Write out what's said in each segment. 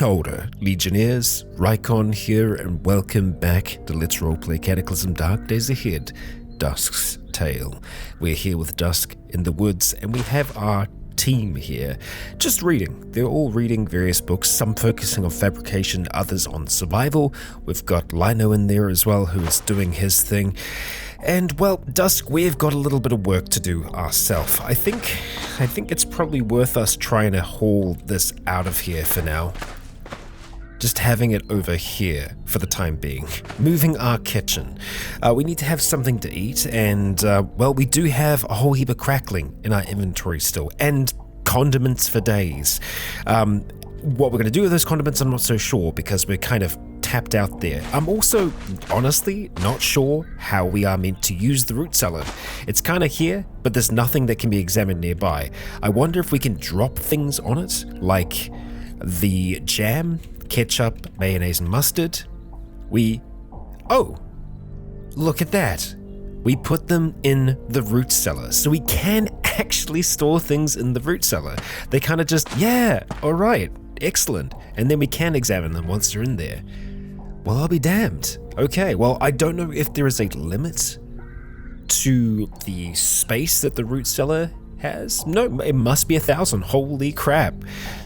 Kia ora, Legionnaires, Rycon here, and welcome back to Let's Roleplay Cataclysm Dark Days Ahead, Dusk's Tale. We're here with Dusk in the woods, and we have our team here, just reading. They're all reading various books, some focusing on fabrication, others on survival. We've got Lino in there as well, who is doing his thing. And, well, Dusk, we've got a little bit of work to do ourselves. I think it's probably worth us trying to haul this out of here for now. Just having it over here for the time being. Moving our kitchen. We need to have something to eat, and, well, we do have a whole heap of crackling in our inventory still, and condiments for days. What we're going to do with those condiments, I'm not so sure, because we're kind of tapped out there. I'm also, honestly, not sure how we are meant to use the root cellar. It's kind of here, but there's nothing that can be examined nearby. I wonder if we can drop things on it, like the jam, ketchup, mayonnaise, and mustard. Oh, look at that. We put them in the root cellar, so we can actually store things in the root cellar. They kind of just, yeah, all right, excellent. And then we can examine them once they're in there. Well, I'll be damned. Okay, well, I don't know if there is a limit to the space that the root cellar has. No, it must be 1,000. Holy crap.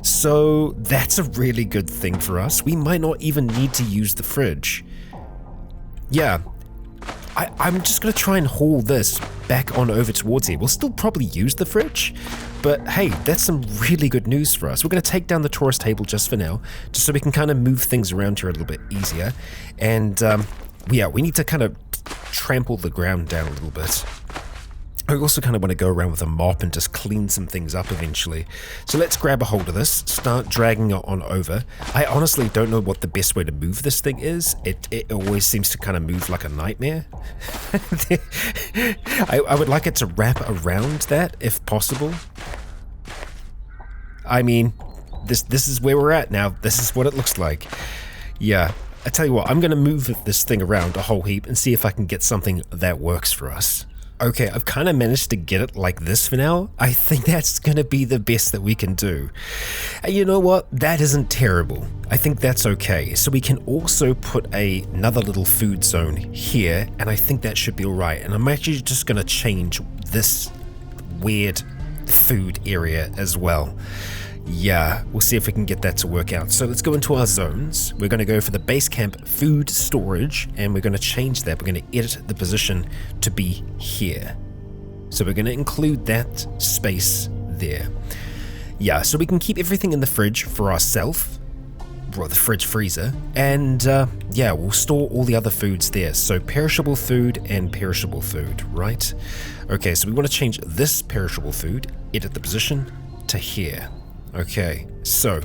So that's a really good thing for us. We might not even need to use the fridge. Yeah, I'm just going to try and haul this back on over towards here. We'll still probably use the fridge, but hey, that's some really good news for us. We're going to take down the tourist table just for now, just so we can kind of move things around here a little bit easier. And yeah, we need to kind of trample the ground down a little bit. I also kind of want to go around with a mop and just clean some things up eventually. So let's grab a hold of this, start dragging it on over. I honestly don't know what the best way to move this thing is. It always seems to kind of move like a nightmare. I would like it to wrap around that if possible. I mean, this is where we're at now. This is what it looks like. Yeah, I tell you what, I'm going to move this thing around a whole heap and see if I can get something that works for us. Okay, I've kind of managed to get it like this for now. I think that's going to be the best that we can do. And you know what? That isn't terrible. I think that's okay. So we can also put another little food zone here, and I think that should be alright. And I'm actually just going to change this weird food area as well. Yeah, we'll see if we can get that to work out. So let's go into our zones. We're going to go for the base camp food storage, and we're going to change that. We're going to edit the position to be here. So we're going to include that space there. Yeah, so we can keep everything in the fridge for ourselves, or the fridge freezer, and yeah, we'll store all the other foods there. So perishable food and perishable food, right? Okay, so we want to change this perishable food, edit the position to here. Okay, so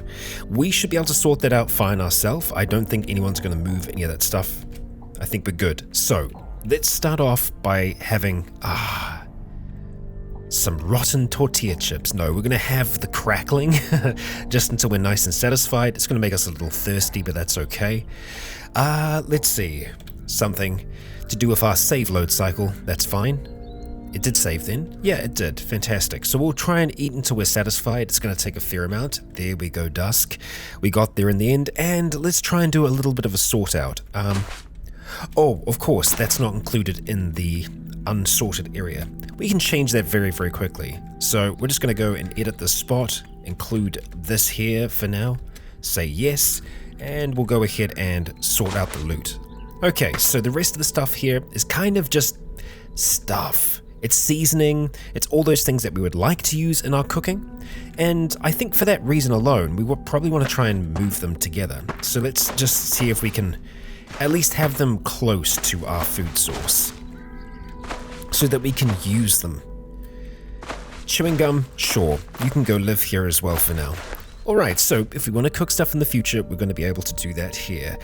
we should be able to sort that out fine ourselves. I don't think anyone's going to move any of that stuff. I think we're good. So let's start off by having some rotten tortilla chips. No, we're going to have the crackling just until we're nice and satisfied. It's going to make us a little thirsty, but that's okay. Let's see. Something to do with our save load cycle. That's fine. It did save then. Yeah, it did. Fantastic. So we'll try and eat until we're satisfied. It's going to take a fair amount. There we go, Dusk. We got there in the end, and let's try and do a little bit of a sort out. Oh, of course, that's not included in the unsorted area. We can change that very, very quickly. So we're just going to go and edit the spot, include this here for now, say yes, and we'll go ahead and sort out the loot. Okay, so the rest of the stuff here is kind of just stuff. It's seasoning, it's all those things that we would like to use in our cooking, and I think for that reason alone, we would probably want to try and move them together. So let's just see if we can at least have them close to our food source, so that we can use them. Chewing gum, sure, you can go live here as well for now. Alright, so if we want to cook stuff in the future, we're going to be able to do that here.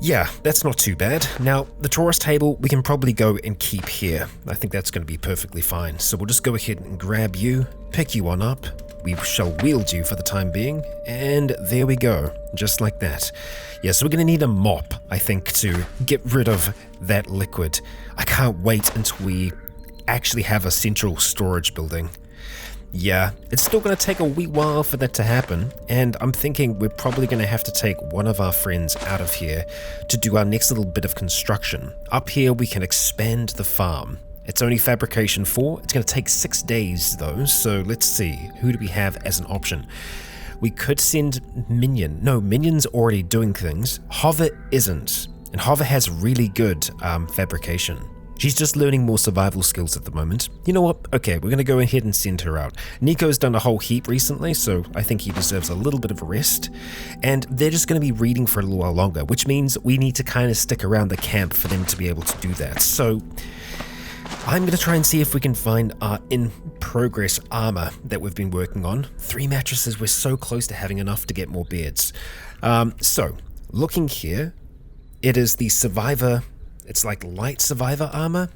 Yeah, that's not too bad. Now, the tourist table, we can probably go and keep here. I think that's going to be perfectly fine. So we'll just go ahead and grab you, pick you on up. We shall wield you for the time being. And there we go, just like that. Yeah, so we're going to need a mop, I think, to get rid of that liquid. I can't wait until we actually have a central storage building. Yeah, it's still going to take a wee while for that to happen, and I'm thinking we're probably going to have to take one of our friends out of here to do our next little bit of construction. Up here we can expand the farm. It's only fabrication 4. It's going to take 6 days though, so let's see. Who do we have as an option? We could send Minion. No, Minion's already doing things. Hover isn't, and Hover has really good fabrication. She's just learning more survival skills at the moment. You know what? Okay, we're going to go ahead and send her out. Nico's done a whole heap recently, so I think he deserves a little bit of a rest. And they're just going to be reading for a little while longer, which means we need to kind of stick around the camp for them to be able to do that. So I'm going to try and see if we can find our in-progress armor that we've been working on. 3 mattresses, we're so close to having enough to get more beds. So, looking here, it is the Survivor... It's like light survivor armor.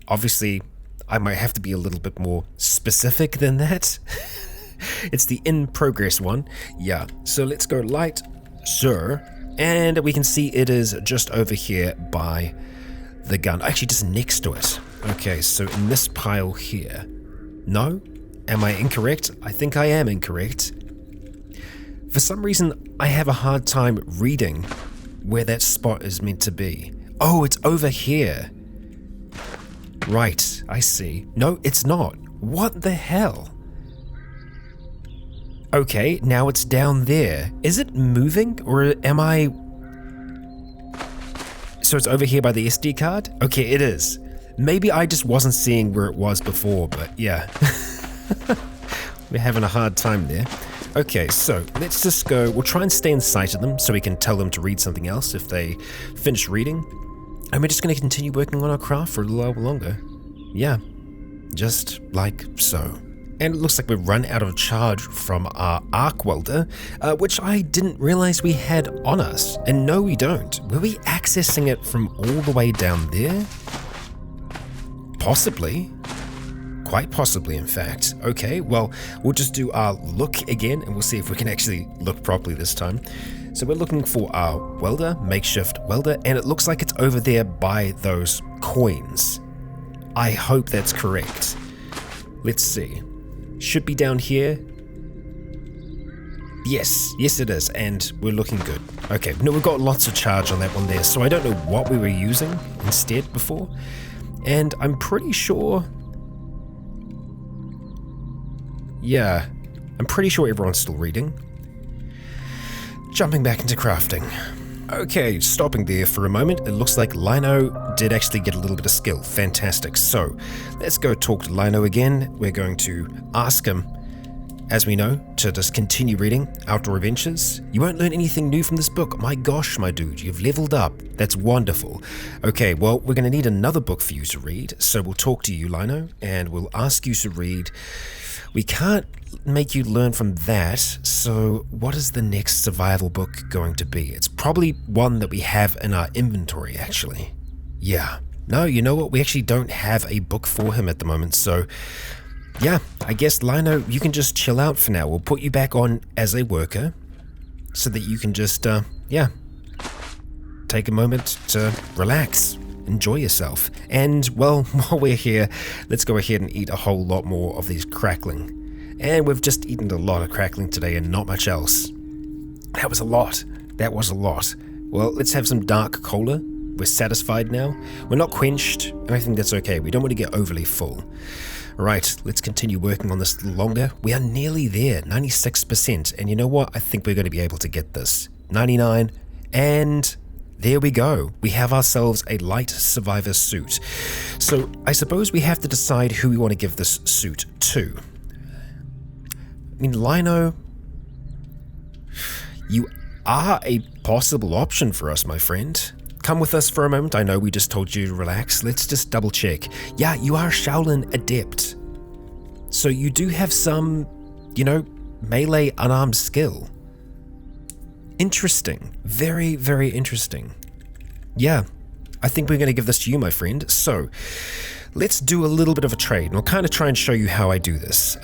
Obviously, I might have to be a little bit more specific than that. It's the in-progress one. Yeah, so let's go light, sir. And we can see it is just over here by the gun. Actually, just next to it. Okay, so in this pile here. No? Am I incorrect? I think I am incorrect. For some reason, I have a hard time reading where that spot is meant to be. Oh, it's over here. Right, I see. No, it's not. What the hell? Okay, now it's down there. Is it moving, or am I... So it's over here by the SD card? Okay, it is. Maybe I just wasn't seeing where it was before, but yeah. We're having a hard time there. Okay, so let's just go, we'll try and stay in sight of them so we can tell them to read something else if they finish reading. And we're just going to continue working on our craft for a little while longer. Yeah, just like so. And it looks like we've run out of charge from our arc welder, which I didn't realize we had on us. And no, we don't. Were we accessing it from all the way down there? Possibly. Quite possibly, in fact. Okay, well, we'll just do our look again, and we'll see if we can actually look properly this time. So we're looking for our welder, makeshift welder, and it looks like it's over there by those coins. I hope that's correct. Let's see. Should be down here. Yes it is, and we're looking good. Okay, no, we've got lots of charge on that one there, so I don't know what we were using instead before. And I'm pretty sure... Yeah, I'm pretty sure everyone's still reading. Jumping back into crafting. Okay, stopping there for a moment. It looks like Lino did actually get a little bit of skill. Fantastic. So, let's go talk to Lino again. We're going to ask him, as we know, to just continue reading Outdoor Adventures. You won't learn anything new from this book. My gosh, my dude, you've leveled up. That's wonderful. Okay, well, we're going to need another book for you to read. So we'll talk to you, Lino, and we'll ask you to read... We can't make you learn from that, so what is the next survival book going to be? It's probably one that we have in our inventory, actually. Yeah. No, you know what? We actually don't have a book for him at the moment, so... Yeah, I guess, Lino, you can just chill out for now. We'll put you back on as a worker, so that you can just, take a moment to relax. Enjoy yourself. And, well, while we're here, let's go ahead and eat a whole lot more of these crackling. And we've just eaten a lot of crackling today and not much else. That was a lot. That was a lot. Well, let's have some dark cola. We're satisfied now. We're not quenched, and I think that's okay. We don't want to get overly full. Right, let's continue working on this a little longer. We are nearly there, 96%. And you know what? I think we're going to be able to get this. 99, and... There we go. We have ourselves a light survivor suit. So I suppose we have to decide who we want to give this suit to. I mean, Lino, you are a possible option for us, my friend. Come with us for a moment. I know we just told you to relax. Let's just double check. Yeah, you are Shaolin Adept. So you do have some, melee unarmed skill. Interesting. Very, very interesting. Yeah, I think we're going to give this to you, my friend. So, let's do a little bit of a trade. And we'll kind of try and show you how I do this.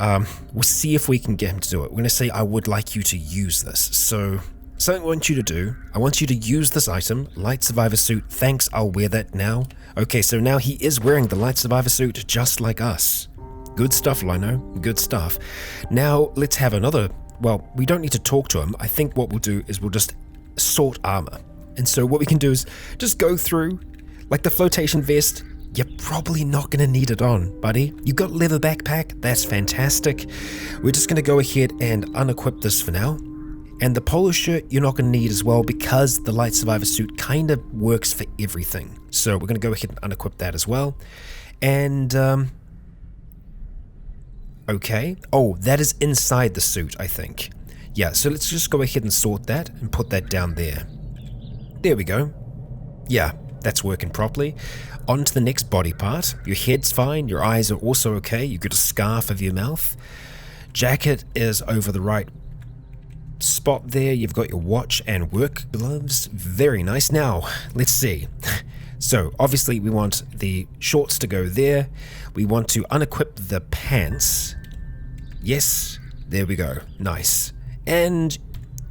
We'll see if we can get him to do it. We're going to say, I would like you to use this. So, something I want you to do, I want you to use this item, Light Survivor Suit. Thanks, I'll wear that now. Okay, so now he is wearing the Light Survivor Suit just like us. Good stuff, Lino. Good stuff. Now, let's have another... Well, we don't need to talk to him. I think what we'll do is we'll just sort armor. And so what we can do is just go through, like the flotation vest. You're probably not going to need it on, buddy. You got leather backpack. That's fantastic. We're just going to go ahead and unequip this for now. And the polo shirt you're not going to need as well because the light survivor suit kind of works for everything. So we're going to go ahead and unequip that as well. And, okay. Oh, that is inside the suit, I think. Yeah, so let's just go ahead and sort that and put that down there. There we go. Yeah, that's working properly. On to the next body part. Your head's fine, your eyes are also okay. You got a scarf over your mouth. Jacket is over the right spot there. You've got your watch and work gloves. Very nice. Now, let's see. So, obviously we want the shorts to go there. We want to unequip the pants. Yes, there we go. Nice. And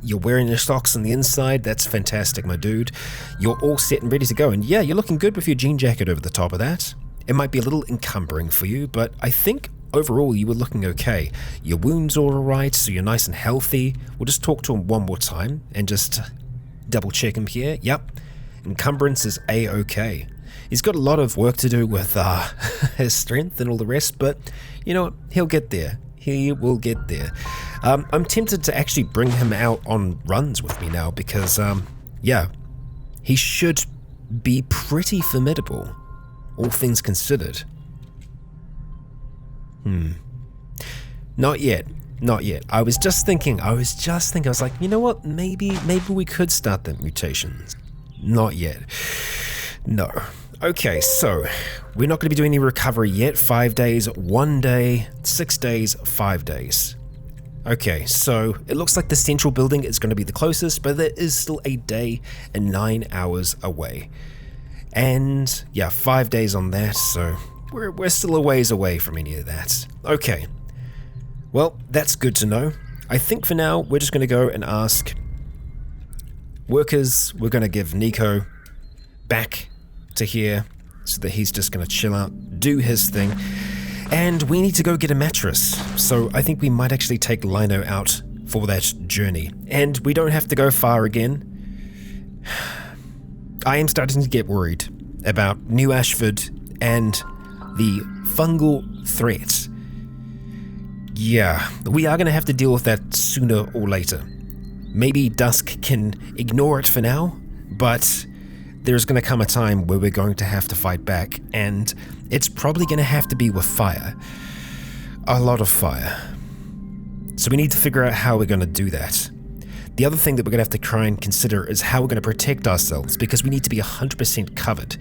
you're wearing your socks on the inside. That's fantastic, my dude. You're all set and ready to go. And yeah, you're looking good with your jean jacket over the top of that. It might be a little encumbering for you, but I think overall you were looking okay. Your wounds are alright, so you're nice and healthy. We'll just talk to him one more time and just double check him here. Yep. Encumbrance is A-okay. He's got a lot of work to do with his strength and all the rest, but you know what? He'll get there. He will get there. I'm tempted to actually bring him out on runs with me now because, yeah, he should be pretty formidable, all things considered. Not yet. Not yet. I was thinking, I was like, you know what? Maybe we could start the mutations. Not yet. No. Okay, so we're not going to be doing any recovery yet. 5 days, 1 day, 6 days, 5 days. Okay, so it looks like the central building is going to be the closest, but there is still a day and 9 hours away. And yeah, 5 days on that, so we're still a ways away from any of that. Okay. Well, that's good to know. I think for now, we're just going to go and ask workers. We're going to give Nico back to here so that he's just going to chill out, do his thing. And we need to go get a mattress. So I think we might actually take Lino out for that journey. And we don't have to go far again. I am starting to get worried about New Ashford and the fungal threat. Yeah, we are going to have to deal with that sooner or later. Maybe Dusk can ignore it for now, but there's going to come a time where we're going to have to fight back, and it's probably going to have to be with fire. A lot of fire. So we need to figure out how we're going to do that. The other thing that we're going to have to try and consider is how we're going to protect ourselves, because we need to be 100% covered.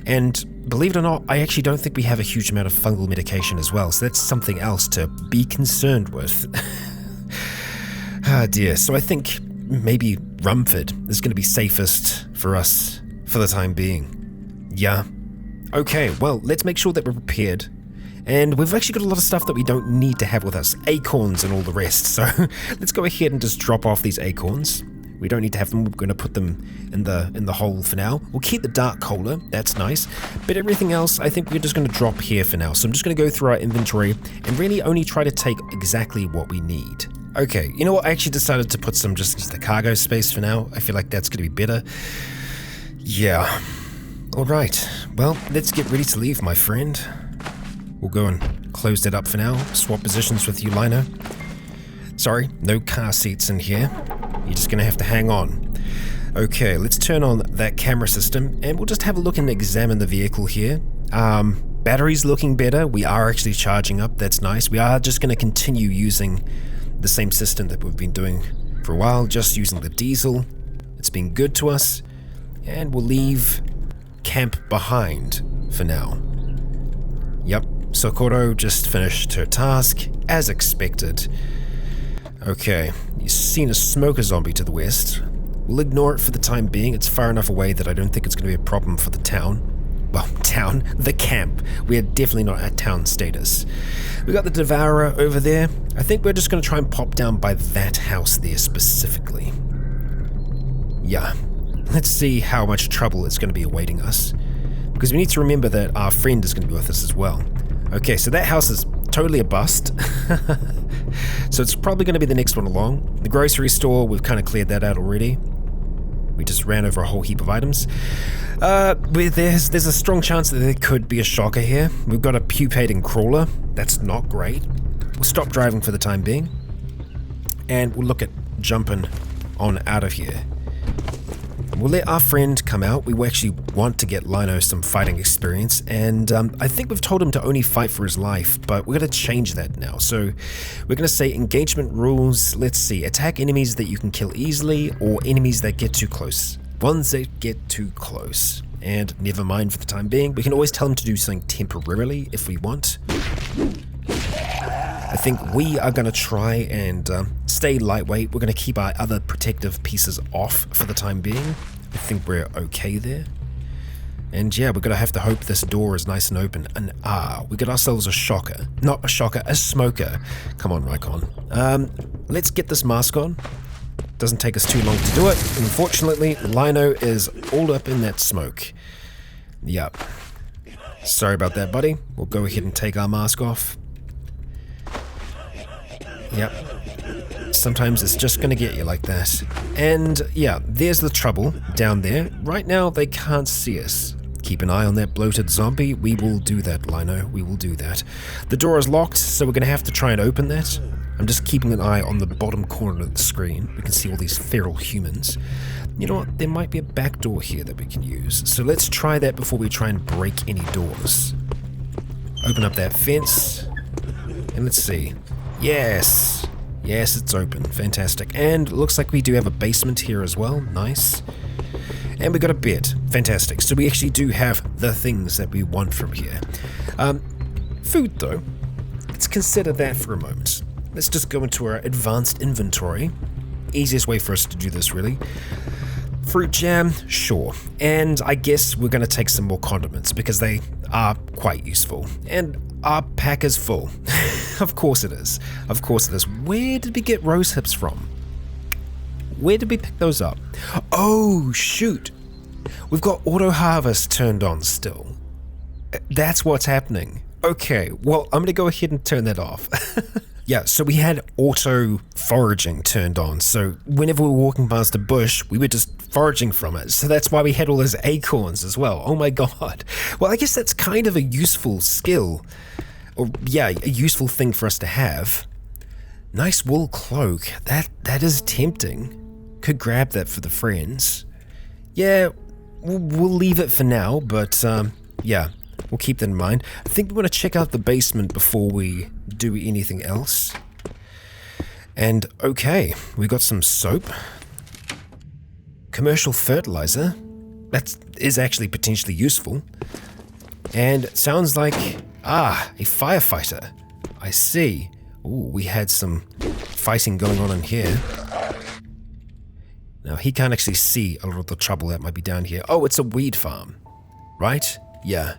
And believe it or not, I actually don't think we have a huge amount of fungal medication as well, so that's something else to be concerned with. Ah dear, so I think maybe Rumford is going to be safest for us for the time being. Yeah. Okay, well, let's make sure that we're prepared. And we've actually got a lot of stuff that we don't need to have with us. Acorns and all the rest. So let's go ahead and just drop off these acorns. We don't need to have them. We're going to put them in the hole for now. We'll keep the dark cola. That's nice. But everything else, I think we're just going to drop here for now. So I'm just going to go through our inventory and really only try to take exactly what we need. Okay, you know what? I actually decided to put some just into the cargo space for now. I feel like that's going to be better. Yeah. Alright. Well, let's get ready to leave, my friend. We'll go and close that up for now. Swap positions with you, Lino. Sorry, no car seats in here. You're just going to have to hang on. Okay, let's turn on that camera system and we'll just have a look and examine the vehicle here. Battery's looking better. We are actually charging up. That's nice. We are just going to continue using the same system that we've been doing for a while, just using the diesel. It's been good to us. And we'll leave camp behind for now. Yep, Socorro just finished her task, as expected. Okay, you've seen a smoker zombie to the west. We'll ignore it for the time being. It's far enough away that I don't think it's going to be a problem for the town. Well, the camp. We are definitely not at town status. We got the Devourer over there. I think we're just going to try and pop down by that house there specifically. Yeah. Let's see how much trouble is going to be awaiting us. Because we need to remember that our friend is going to be with us as well. Okay, so that house is totally a bust. So it's probably going to be the next one along. The grocery store, we've kind of cleared that out already. We just ran over a whole heap of items. There's a strong chance that there could be a shocker here. We've got a pupating crawler. That's not great. We'll stop driving for the time being. And we'll look at jumping on out of here. We'll let our friend come out. We actually want to get Lino some fighting experience, and I think we've told him to only fight for his life, but we're going to change that now. So we're going to say engagement rules. Let's see, attack enemies that you can kill easily, or enemies that get too close. Ones that get too close. And never mind for the time being. We can always tell him to do something temporarily if we want. I think we are going to try and stay lightweight. We're going to keep our other protective pieces off for the time being. I think we're okay there. And yeah, we're going to have to hope this door is nice and open. And we got ourselves a shocker. Not a shocker, a smoker. Come on, Rycon. Let's get this mask on. Doesn't take us too long to do it. Unfortunately, Lino is all up in that smoke. Yep. Sorry about that, buddy. We'll go ahead and take our mask off. Yep. Sometimes it's just going to get you like that. And yeah, there's the trouble down there. Right now, they can't see us. Keep an eye on that bloated zombie. We will do that, Lino. We will do that. The door is locked, so we're going to have to try and open that. I'm just keeping an eye on the bottom corner of the screen. We can see all these feral humans. You know what? There might be a back door here that we can use. So let's try that before we try and break any doors. Open up that fence. And let's see. Yes. Yes, it's open. Fantastic. And looks like we do have a basement here as well. Nice. And we got a bed. Fantastic. So we actually do have the things that we want from here. Food, though. Let's consider that for a moment. Let's just go into our advanced inventory. Easiest way for us to do this, really. Fruit jam, sure. And I guess we're going to take some more condiments because they are quite useful. And our pack is full. Of course it is. Of course it is. Where did we get rose hips from? Where did we pick those up? Oh, shoot. We've got auto harvest turned on still. That's what's happening. Okay, well, I'm going to go ahead and turn that off. Yeah, so we had auto foraging turned on, so whenever we were walking past a bush, we were just foraging from it. So that's why we had all those acorns as well. Oh my god. Well, I guess that's kind of a useful skill. Or, yeah, a useful thing for us to have. Nice wool cloak. That is tempting. Could grab that for the friends. Yeah, we'll leave it for now, but, yeah. We'll keep that in mind. I think we want to check out the basement before we do anything else. And okay, we got some soap. Commercial fertilizer. That is actually potentially useful. And it sounds like, a firefighter. I see. Ooh, we had some fighting going on in here. Now, he can't actually see a lot of the trouble that might be down here. Oh, it's a weed farm, right? Yeah.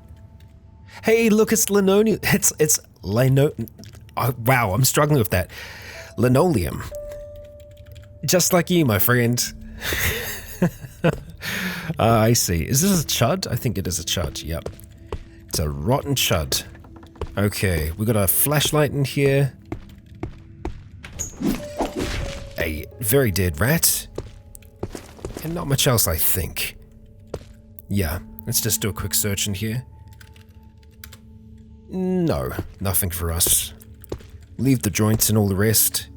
Hey, look, it's linoleum. It's linoleum. Oh, wow, I'm struggling with that. Linoleum. Just like you, my friend. I see. Is this a chud? I think it is a chud, yep. It's a rotten chud. Okay, we got a flashlight in here. A very dead rat. And not much else, I think. Yeah, let's just do a quick search in here. No, nothing for us. Leave the joints and all the rest.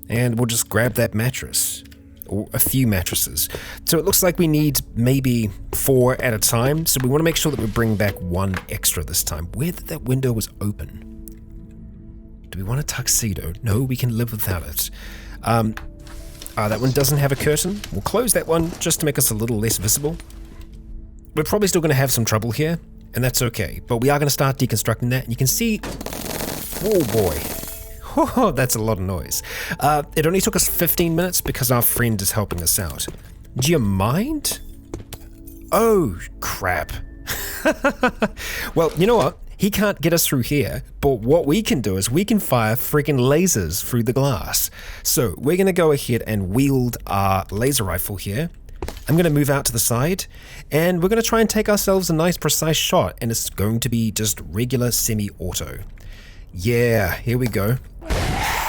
And we'll just grab that mattress. Or a few mattresses. So it looks like we need maybe 4 at a time. So we want to make sure that we bring back 1 extra this time. Weird that window was open. Do we want a tuxedo? No, we can live without it. That one doesn't have a curtain. We'll close that one just to make us a little less visible. We're probably still going to have some trouble here. And that's okay, but we are going to start deconstructing that, and you can see, oh boy, oh, that's a lot of noise. It only took us 15 minutes because our friend is helping us out. Do you mind? Oh, crap. Well, you know what? He can't get us through here, but what we can do is we can fire freaking lasers through the glass. So we're going to go ahead and wield our laser rifle here. I'm going to move out to the side, and we're going to try and take ourselves a nice precise shot, and it's going to be just regular semi-auto. Yeah, here we go.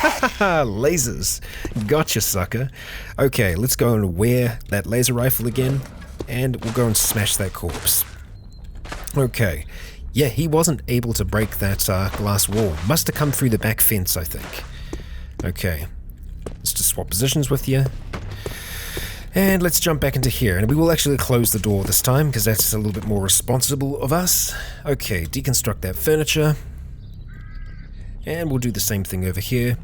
Lasers. Gotcha, sucker. Okay, let's go and wear that laser rifle again, and we'll go and smash that corpse. Okay. Yeah, he wasn't able to break that glass wall. Must have come through the back fence, I think. Okay. Let's just swap positions with you. And let's jump back into here. And we will actually close the door this time, because that's a little bit more responsible of us. Okay, deconstruct that furniture. And we'll do the same thing over here.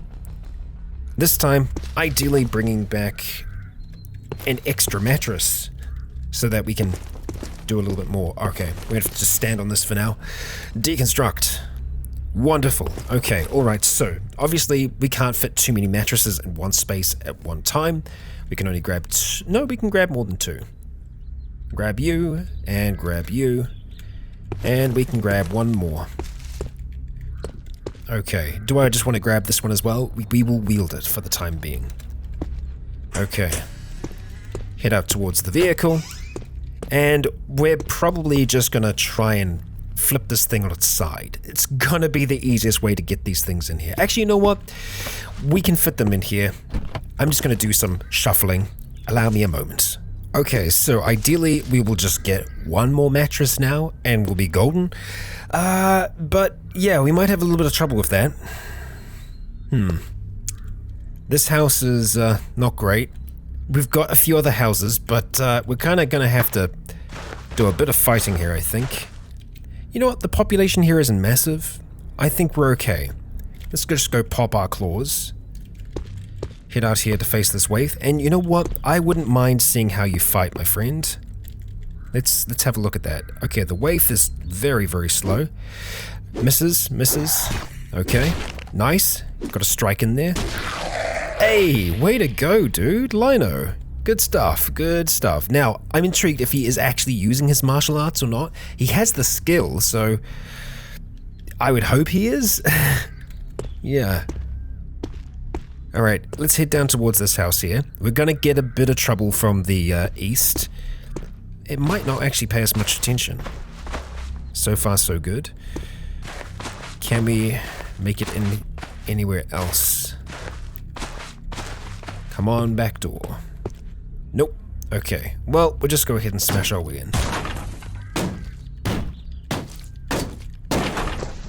This time, ideally bringing back an extra mattress so that we can do a little bit more. Okay, we have to just stand on this for now. Deconstruct. Wonderful. Okay, alright, so obviously we can't fit too many mattresses in one space at one time. We can only grab no, we can grab more than two. Grab you, and we can grab one more. Okay, do I just want to grab this one as well? We will wield it for the time being. Okay. Head out towards the vehicle. And we're probably just going to try and flip this thing on its side. It's going to be the easiest way to get these things in here. Actually, you know what? We can fit them in here. I'm just going to do some shuffling. Allow me a moment. Okay, so ideally we will just get one more mattress now and we'll be golden. But yeah, we might have a little bit of trouble with that. This house is not great. We've got a few other houses, but we're kind of going to have to do a bit of fighting here, I think. You know what? The population here isn't massive. I think we're okay. Let's just go pop our claws. Head out here to face this waif, and you know what? I wouldn't mind seeing how you fight, my friend. Let's have a look at that. Okay, the waif is very, very slow. Misses. Okay, nice. Got a strike in there. Hey, way to go, dude. Lino. Good stuff. Now, I'm intrigued if he is actually using his martial arts or not. He has the skill, so I would hope he is. Yeah. Alright, let's head down towards this house here. We're gonna get a bit of trouble from the east. It might not actually pay us much attention. So far, so good. Can we make it in anywhere else? Come on, back door. Nope. Okay, well, we'll just go ahead and smash our way in.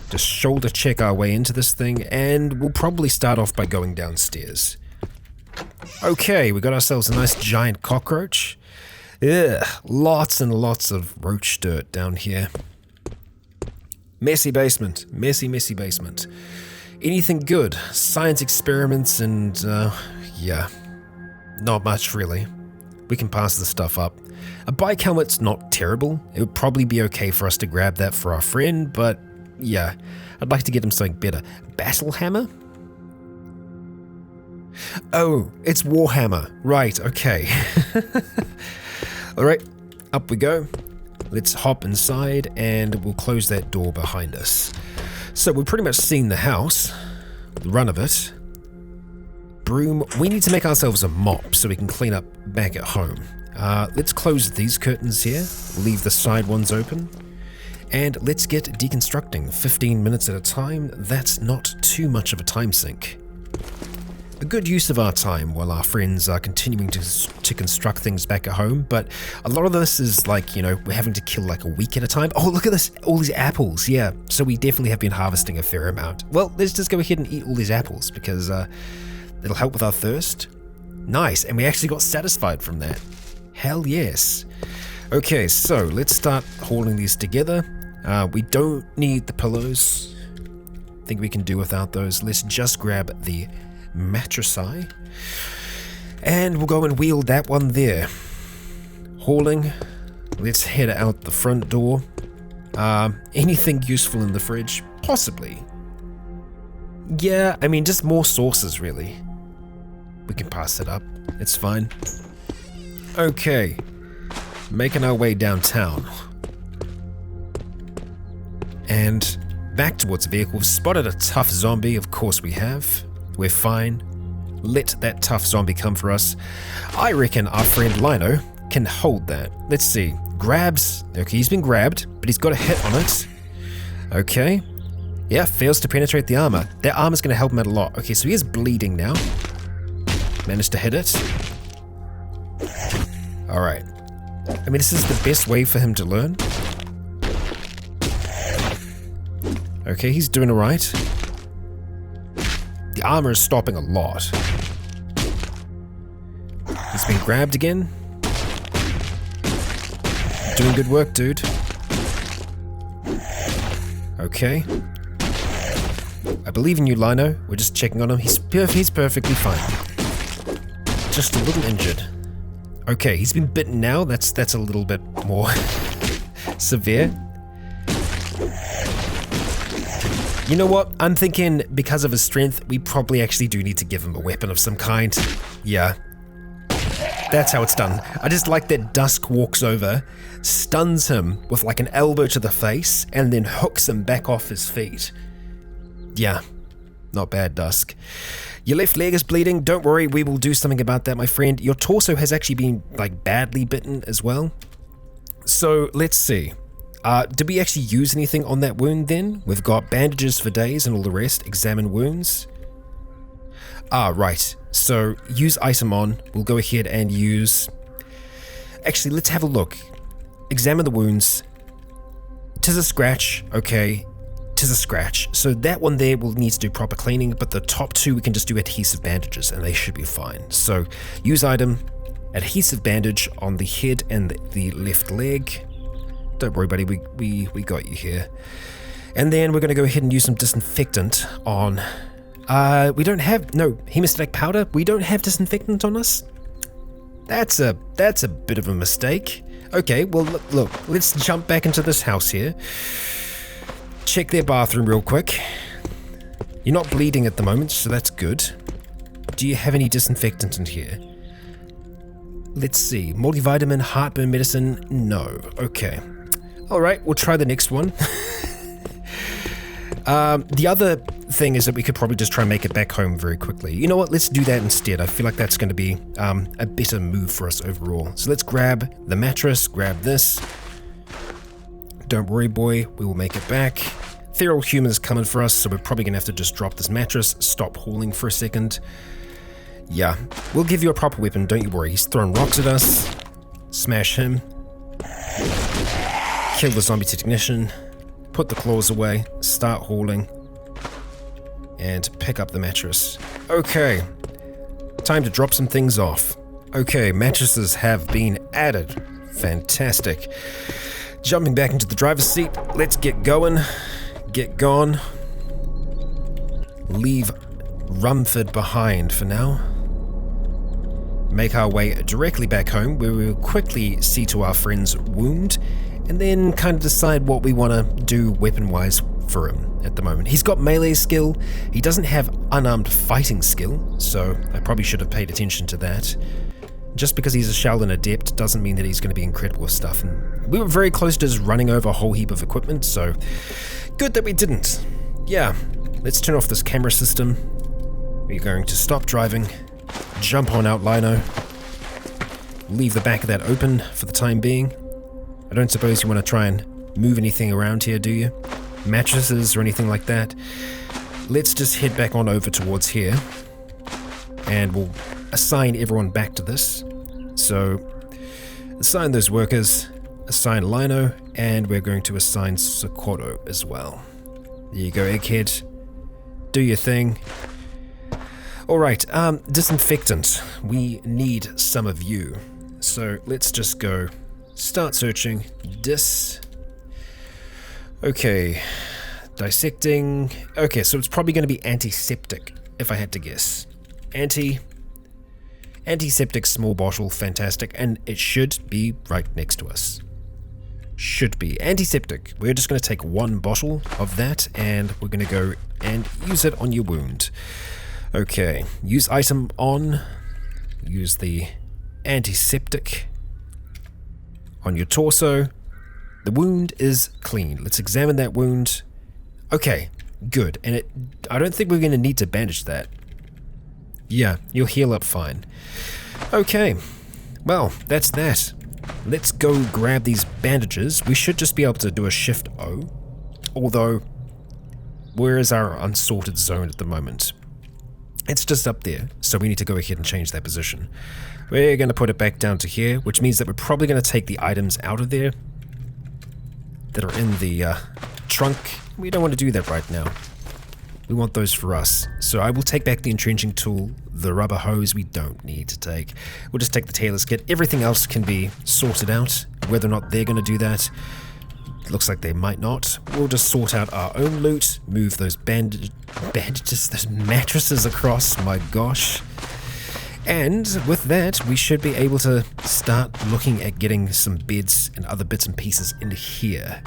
Just shoulder check our way into this thing, and we'll probably start off by going downstairs. Okay, we got ourselves a nice giant cockroach. Ugh, lots and lots of roach dirt down here. Messy basement. Messy basement. Anything good? Science experiments and, yeah. Not much, really. We can pass the stuff up. A bike helmet's not terrible. It would probably be okay for us to grab that for our friend, but yeah, I'd like to get him something better. Battle hammer? Oh, it's Warhammer. Right, okay. Alright, up we go. Let's hop inside and we'll close that door behind us. So we've pretty much seen the house, the run of it. Broom. We need to make ourselves a mop so we can clean up back at home. Let's close these curtains here, leave the side ones open. And let's get deconstructing. 15 minutes at a time, that's not too much of a time sink. A good use of our time while our friends are continuing to construct things back at home, but a lot of this is like, you know, we're having to kill like a week at a time. Oh, look at this, all these apples, yeah. So we definitely have been harvesting a fair amount. Well, let's just go ahead and eat all these apples because it'll help with our thirst. Nice, and we actually got satisfied from that. Hell yes. Okay, so let's start holding these together. We don't need the pillows. I think we can do without those. Let's just grab the mattresses. And we'll go and wield that one there. Hauling. Let's head out the front door. Anything useful in the fridge? Possibly. Yeah, I mean, just more sauces, really. We can pass it up. It's fine. Okay. Making our way downtown. And back towards the vehicle. We've spotted a tough zombie. Of course we have. We're fine. Let that tough zombie come for us. I reckon our friend Lino can hold that. Let's see. Grabs. Okay, he's been grabbed, but he's got a hit on it. Okay. Yeah, fails to penetrate the armor. That armor's going to help him out a lot. Okay, so he is bleeding now. Managed to hit it. Alright. I mean, this is the best way for him to learn. Okay, he's doing alright. The armor is stopping a lot. He's been grabbed again. Doing good work, dude. Okay. I believe in you, Lino. We're just checking on him. He's perfectly fine. Just a little injured. Okay, he's been bitten now. That's a little bit more severe. You know what? I'm thinking because of his strength, we probably actually do need to give him a weapon of some kind. Yeah. That's how it's done. I just like that Dusk walks over, stuns him with like an elbow to the face, and then hooks him back off his feet. Yeah. Not bad, Dusk. Your left leg is bleeding. Don't worry, we will do something about that, my friend. Your torso has actually been like badly bitten as well. So let's see. Did we actually use anything on that wound then? We've got bandages for days and all the rest. Examine wounds. Right. So use item on. We'll go ahead and use... Actually, let's have a look. Examine the wounds. 'Tis a scratch. Okay. 'Tis a scratch. So that one there will need to do proper cleaning, but the top two we can just do adhesive bandages and they should be fine. So use item, adhesive bandage on the head and the left leg. Don't worry, buddy, we got you here. And then we're going to go ahead and use some disinfectant on... we don't have... No, hemostatic powder? We don't have disinfectant on us? That's a bit of a mistake. Okay, well, look, let's jump back into this house here. Check their bathroom real quick. You're not bleeding at the moment, so that's good. Do you have any disinfectant in here? Let's see. Multivitamin, heartburn medicine? No. Okay. Alright, we'll try the next one. The other thing is that we could probably just try and make it back home very quickly. You know what? Let's do that instead. I feel like that's going to be a better move for us overall. So let's grab the mattress, grab this. Don't worry, boy. We will make it back. Feral human's coming for us, so we're probably going to have to just drop this mattress, stop hauling for a second. Yeah, we'll give you a proper weapon, don't you worry. He's throwing rocks at us. Smash him. Kill the zombie technician. Put the claws away. Start hauling. And pick up the mattress. Okay. Time to drop some things off. Okay, mattresses have been added. Fantastic. Jumping back into the driver's seat. Let's get going. Get gone. Leave Rumford behind for now. Make our way directly back home, where we will quickly see to our friend's wound, and then kind of decide what we want to do weapon-wise for him at the moment. He's got melee skill. He doesn't have unarmed fighting skill, so I probably should have paid attention to that. Just because he's a Shaolin adept doesn't mean that he's going to be incredible with stuff. And we were very close to just running over a whole heap of equipment, so good that we didn't. Yeah, let's turn off this camera system. We're going to stop driving, jump on out Lino, leave the back of that open for the time being. I don't suppose you want to try and move anything around here, do you? Mattresses or anything like that? Let's just head back on over towards here, and we'll assign everyone back to this. So, assign those workers, assign Lino, and we're going to assign Socorro as well. There you go, Egghead. Do your thing. Alright, disinfectant. We need some of you. So, let's just go start searching. Okay. Dissecting. Okay, so it's probably going to be antiseptic, if I had to guess. Antiseptic small bottle, fantastic, and it should be right next to us. Should be. Antiseptic. We're just going to take one bottle of that, and we're going to go and use it on your wound. Okay, use item on. Use the antiseptic on your torso. The wound is clean. Let's examine that wound. Okay, good. And I don't think we're going to need to bandage that. Yeah, you'll heal up fine. Okay, well, that's that. Let's go grab these bandages. We should just be able to do a Shift O. Although, Where is our unsorted zone at the moment? It's just up there, so we need to go ahead and change that position. We're going to put it back down to here, which means that we're probably going to take the items out of there that are in the trunk. We don't want to do that right now. We want those for us. So I will take back the entrenching tool, the rubber hose we don't need to take. We'll just take the tailor's kit. Everything else can be sorted out. Whether or not they're going to do that, looks like they might not. We'll just sort out our own loot, move those bandages, those mattresses across, my gosh. And with that, we should be able to start looking at getting some beds and other bits and pieces in here.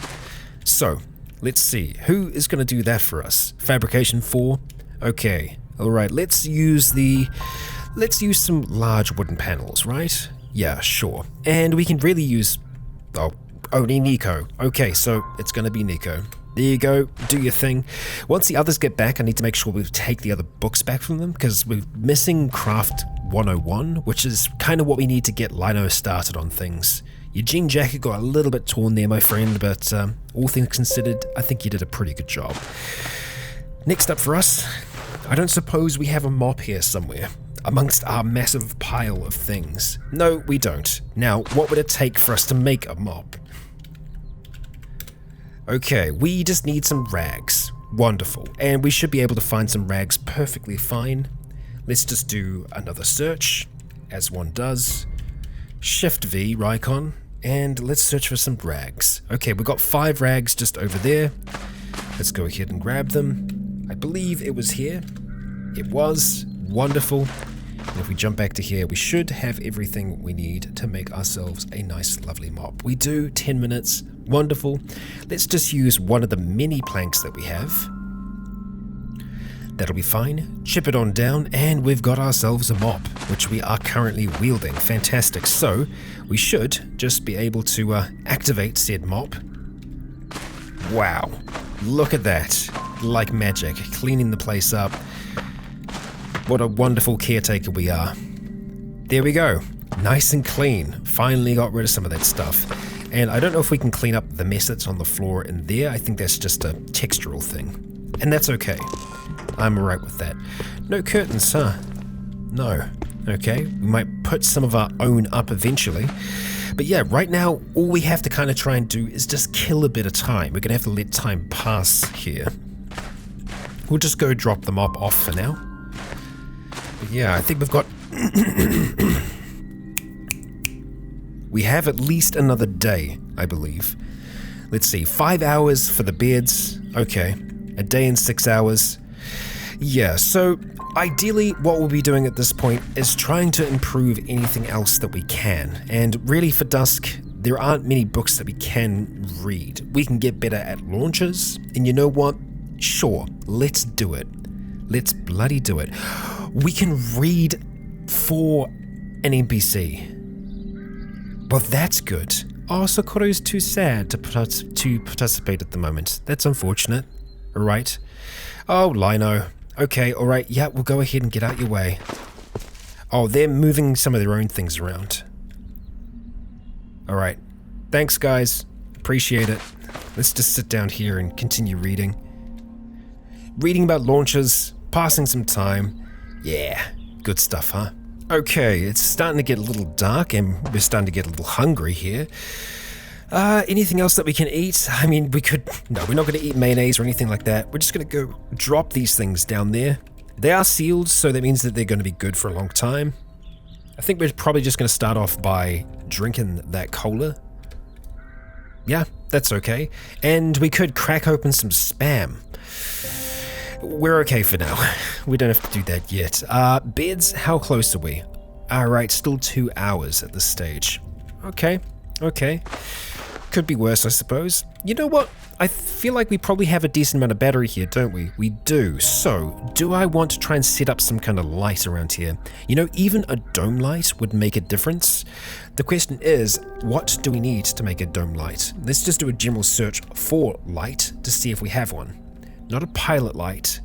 So, let's see. Who is going to do that for us? Fabrication 4? Okay. Alright, let's use some large wooden panels, right? Yeah, sure. And we can really use... only Nico. Okay, so it's going to be Nico. There you go, do your thing. Once the others get back, I need to make sure we take the other books back from them, because we're missing Craft 101, which is kind of what we need to get Lino started on things. Your jean jacket got a little bit torn there, my friend, but all things considered, I think you did a pretty good job. Next up for us, I don't suppose we have a mop here somewhere, amongst our massive pile of things. No, we don't. Now, what would it take for us to make a mop? Okay, we just need some rags. Wonderful. And we should be able to find some rags perfectly fine. Let's just do another search, as one does. Shift V, Rycon, and let's search for some rags. Okay, we've got 5 rags just over there. Let's go ahead and grab them. I believe it was here. It was. Wonderful. And if we jump back to here, we should have everything we need to make ourselves a nice, lovely mop. We do. 10 minutes. Wonderful. Let's just use one of the mini planks that we have. That'll be fine. Chip it on down, and we've got ourselves a mop, which we are currently wielding. Fantastic. So, we should just be able to activate said mop. Wow. Look at that. Like magic. Cleaning the place up. What a wonderful caretaker we are. There we go. Nice and clean. Finally got rid of some of that stuff. And I don't know if we can clean up the mess that's on the floor in there. I think that's just a textural thing. And that's okay. I'm alright with that. No curtains, huh? No. Okay, we might put some of our own up eventually. But yeah, right now, all we have to kind of try and do is just kill a bit of time. We're going to have to let time pass here. We'll just go drop the mop off for now. But yeah, I think we've got... We have at least another day, I believe. Let's see, 5 hours for the beds. Okay, a day and 6 hours. Yeah, so ideally what we'll be doing at this point is trying to improve anything else that we can. And really for Dusk, there aren't many books that we can read. We can get better at launches, and you know what? Sure, let's do it. Let's bloody do it. We can read for an NPC. Well, that's good. Oh, Socorro's too sad to participate at the moment. That's unfortunate. Alright. Oh, Lino. Okay, alright. Yeah, we'll go ahead and get out your way. Oh, they're moving some of their own things around. Alright. Thanks, guys. Appreciate it. Let's just sit down here and continue reading. Reading about launches, passing some time. Yeah, good stuff, huh? Okay, it's starting to get a little dark and we're starting to get a little hungry here. Anything else that we can eat? I mean, we could... No, we're not going to eat mayonnaise or anything like that. We're just going to go drop these things down there. They are sealed, so that means that they're going to be good for a long time. I think we're probably just going to start off by drinking that cola. Yeah, that's okay. And we could crack open some Spam. We're okay for now. We don't have to do that yet. Beds, how close are we? Alright, still 2 hours at this stage. Okay. Could be worse, I suppose. You know what? I feel like we probably have a decent amount of battery here, don't we? We do. So, do I want to try and set up some kind of light around here? You know, even a dome light would make a difference. The question is, what do we need to make a dome light? Let's just do a general search for light to see if we have one. Not a pilot light.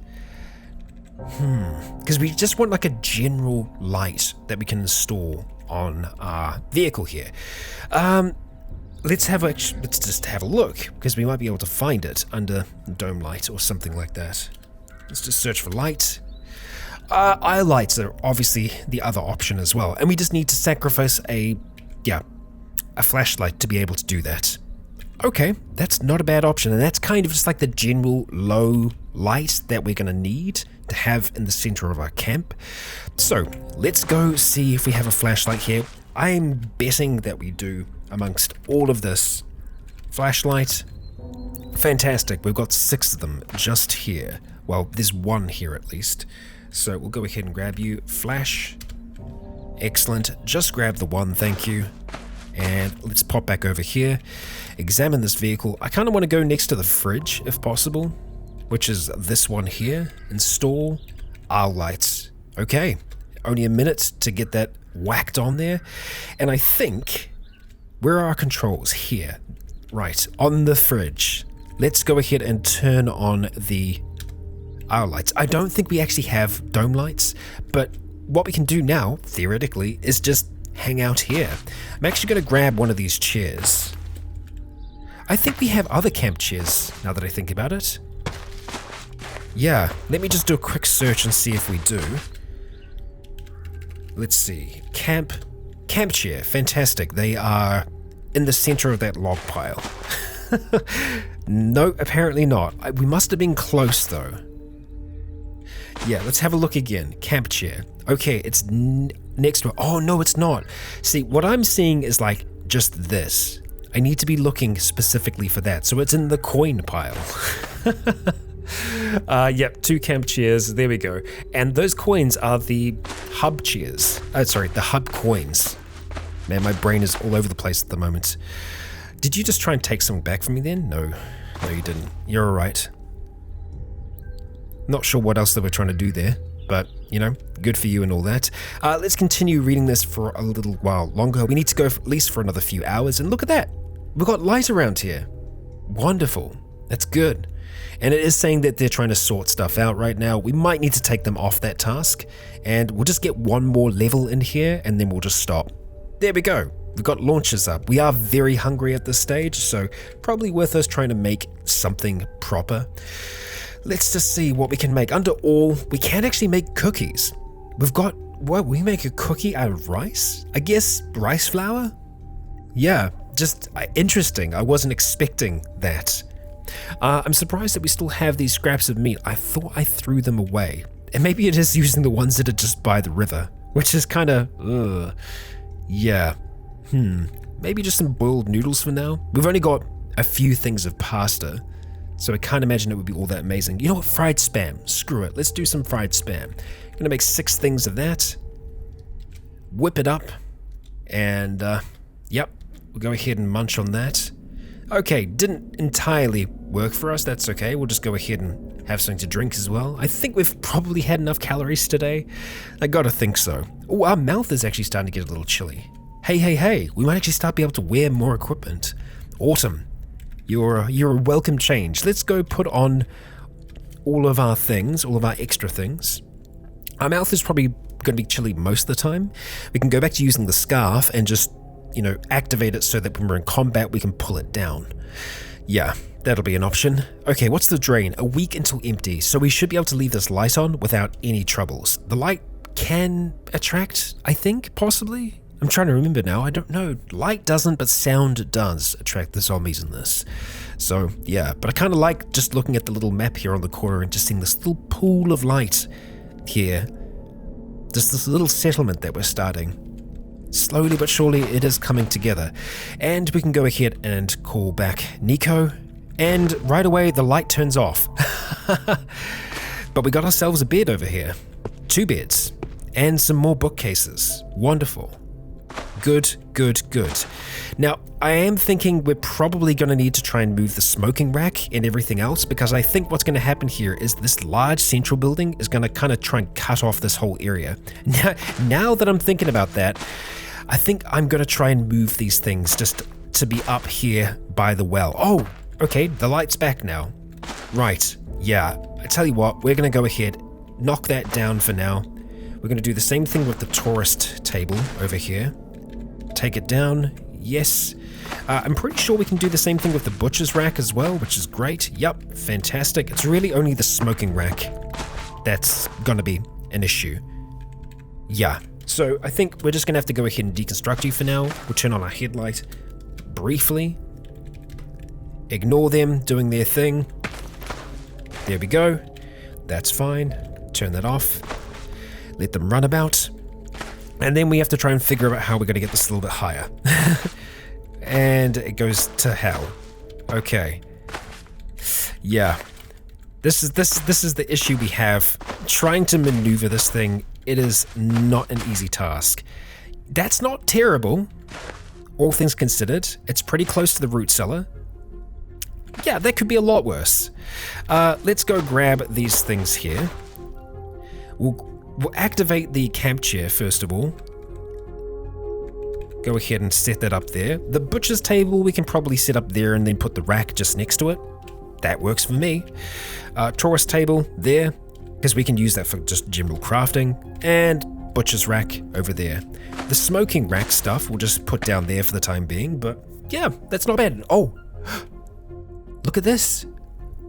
Because we just want like a general light that we can install on our vehicle here. let's just have a look, because we might be able to find it under dome light or something like that. Let's just search for light. Eye lights are obviously the other option as well, and we just need to sacrifice a flashlight to be able to do that. Okay, that's not a bad option, and that's kind of just like the general low light that we're going to need to have in the center of our camp. So let's go see if we have a flashlight here. I'm betting that we do amongst all of this. Flashlight. Fantastic, we've got 6 of them just here. Well, there's 1 here at least. So we'll go ahead and grab you. Flash. Excellent. Just grab the 1, thank you. And let's pop back over here. Examine this vehicle. I kind of want to go next to the fridge if possible, which is this one here. Install our lights. Okay. Only a minute to get that whacked on there. And I think, where are our controls? Here. Right. On the fridge. Let's go ahead and turn on the our lights. I don't think we actually have dome lights, but what we can do now, theoretically, is just hang out here. I'm actually going to grab one of these chairs. I think we have other camp chairs, now that I think about it. Yeah, let me just do a quick search and see if we do. Let's see. Camp chair, fantastic. They are in the center of that log pile. No, apparently not. We must have been close though. Yeah, let's have a look again. Camp chair. Okay, it's next to it. Oh, no, it's not. See, what I'm seeing is like just this. I need to be looking specifically for that. So it's in the coin pile. Yep, 2 camp chairs. There we go. And those coins are the hub chairs. The hub coins. Man, my brain is all over the place at the moment. Did you just try and take something back from me then? No, you didn't. You're all right. Not sure what else they were trying to do there, but, you know, good for you and all that. Let's continue reading this for a little while longer. We need to go at least for another few hours, and look at that. We've got light around here. Wonderful. That's good. And it is saying that they're trying to sort stuff out right now. We might need to take them off that task, and we'll just get 1 more level in here, and then we'll just stop. There we go. We've got launches up. We are very hungry at this stage, so probably worth us trying to make something proper. Let's just see what we can make. Under all, we can actually make cookies. We've got, what, we make a cookie out of rice? I guess rice flour? Yeah, just interesting. I wasn't expecting that. I'm surprised that we still have these scraps of meat. I thought I threw them away. And maybe it is using the ones that are just by the river, which is kind of, yeah. Maybe just some boiled noodles for now. We've only got a few things of pasta, so I can't imagine it would be all that amazing. You know what? Fried spam. Screw it. Let's do some fried spam. Gonna make 6 things of that. Whip it up. And, yep. We'll go ahead and munch on that. Okay, didn't entirely work for us. That's okay. We'll just go ahead and have something to drink as well. I think we've probably had enough calories today. I gotta think so. Oh, our mouth is actually starting to get a little chilly. Hey. We might actually start being able to wear more equipment. Awesome. You're a welcome change. Let's go put on all of our things, all of our extra things. Our mouth is probably going to be chilly most of the time. We can go back to using the scarf and just, you know, activate it so that when we're in combat, we can pull it down. Yeah, that'll be an option. Okay, what's the drain? A week until empty. So we should be able to leave this light on without any troubles. The light can attract, I think, possibly. I'm trying to remember now. I don't know. Light doesn't, but sound does attract the zombies in this. So, yeah. But I kind of like just looking at the little map here on the corner and just seeing this little pool of light here. Just this little settlement that we're starting. Slowly but surely, it is coming together. And we can go ahead and call back Nico. And right away, the light turns off. But we got ourselves a bed over here. 2 beds. And some more bookcases. Wonderful. Good. Now, I am thinking we're probably going to need to try and move the smoking rack and everything else, because I think what's going to happen here is this large central building is going to kind of try and cut off this whole area. Now that I'm thinking about that, I think I'm going to try and move these things just to be up here by the well. Oh, okay, the light's back now. Right, yeah, I tell you what, we're going to go ahead, knock that down for now. We're going to do the same thing with the tourist table over here. Take it down. Yes. I'm pretty sure we can do the same thing with the butcher's rack as well, which is great. Yep, fantastic. It's really only the smoking rack that's gonna be an issue. Yeah, so I think we're just gonna have to go ahead and deconstruct you for now. We'll turn on our headlight briefly. Ignore them doing their thing. There we go. That's fine. Turn that off. Let them run about. And then we have to try and figure out how we're gonna get this a little bit higher. And it goes to hell. Okay. Yeah. This is the issue we have. Trying to maneuver this thing, it is not an easy task. That's not terrible, all things considered. It's pretty close to the root cellar. Yeah, that could be a lot worse. Let's go grab these things here. We'll activate the camp chair first of all. Go ahead and set that up there. The butcher's table we can probably set up there and then put the rack just next to it. That works for me. Taurus table there, because we can use that for just general crafting. And butcher's rack over there. The smoking rack stuff we'll just put down there for the time being, but yeah, that's not bad. Oh, look at this.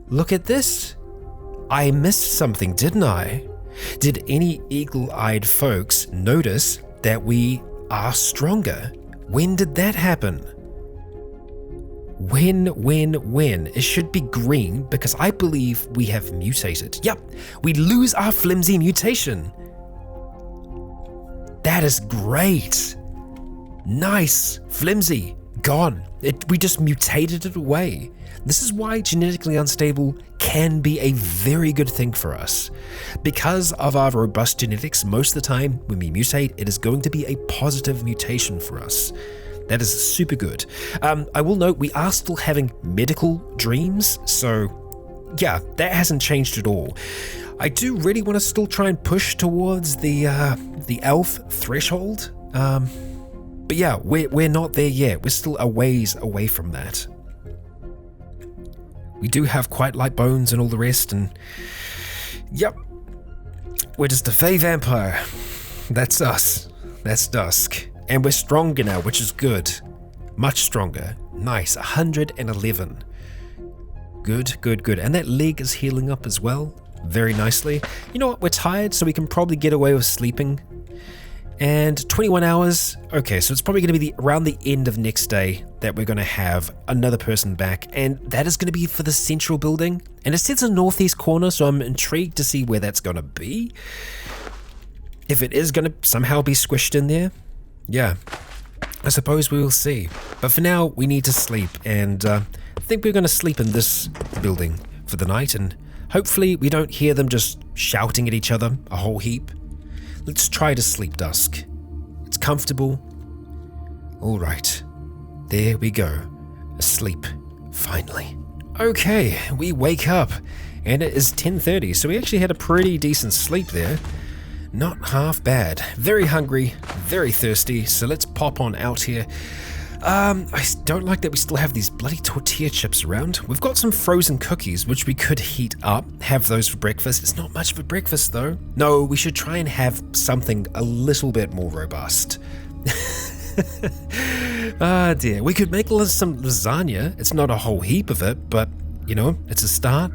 Look at this. I missed something, didn't I? Did any eagle-eyed folks notice that we are stronger? When did that happen? When? It should be green because I believe we have mutated. Yep, we lose our flimsy mutation. That is great. Nice, flimsy, gone. We just mutated it away. This is why genetically unstable can be a very good thing for us. Because of our robust genetics, most of the time when we mutate, it is going to be a positive mutation for us. That is super good. I will note we are still having medical dreams, so yeah, that hasn't changed at all. I do really want to still try and push towards the elf threshold, but yeah, we're not there yet. We're still a ways away from that. We do have quite light bones and all the rest, and yep, we're just a fey vampire. That's us. That's Dusk. And we're stronger now, which is good. Much stronger. Nice, 111. Good. And that leg is healing up as well, very nicely. You know what, we're tired, so we can probably get away with sleeping. And 21 hours, okay, so it's probably going to be around the end of next day that we're going to have another person back, and that is going to be for the central building. And it sits in the northeast corner, so I'm intrigued to see where that's going to be. If it is going to somehow be squished in there, yeah, I suppose we will see. But for now, we need to sleep, and I think we're going to sleep in this building for the night, and hopefully we don't hear them just shouting at each other a whole heap. Let's try to sleep, Dusk. It's comfortable. All right, there we go. Asleep, finally. Okay, we wake up, and it is 10:30, so we actually had a pretty decent sleep there. Not half bad. Very hungry, very thirsty, so let's pop on out here. I don't like that we still have these bloody tortilla chips around. We've got some frozen cookies, which we could heat up, have those for breakfast. It's not much of a breakfast, though. No, we should try and have something a little bit more robust. Ah, dear. We could make some lasagna. It's not a whole heap of it, but, you know, it's a start.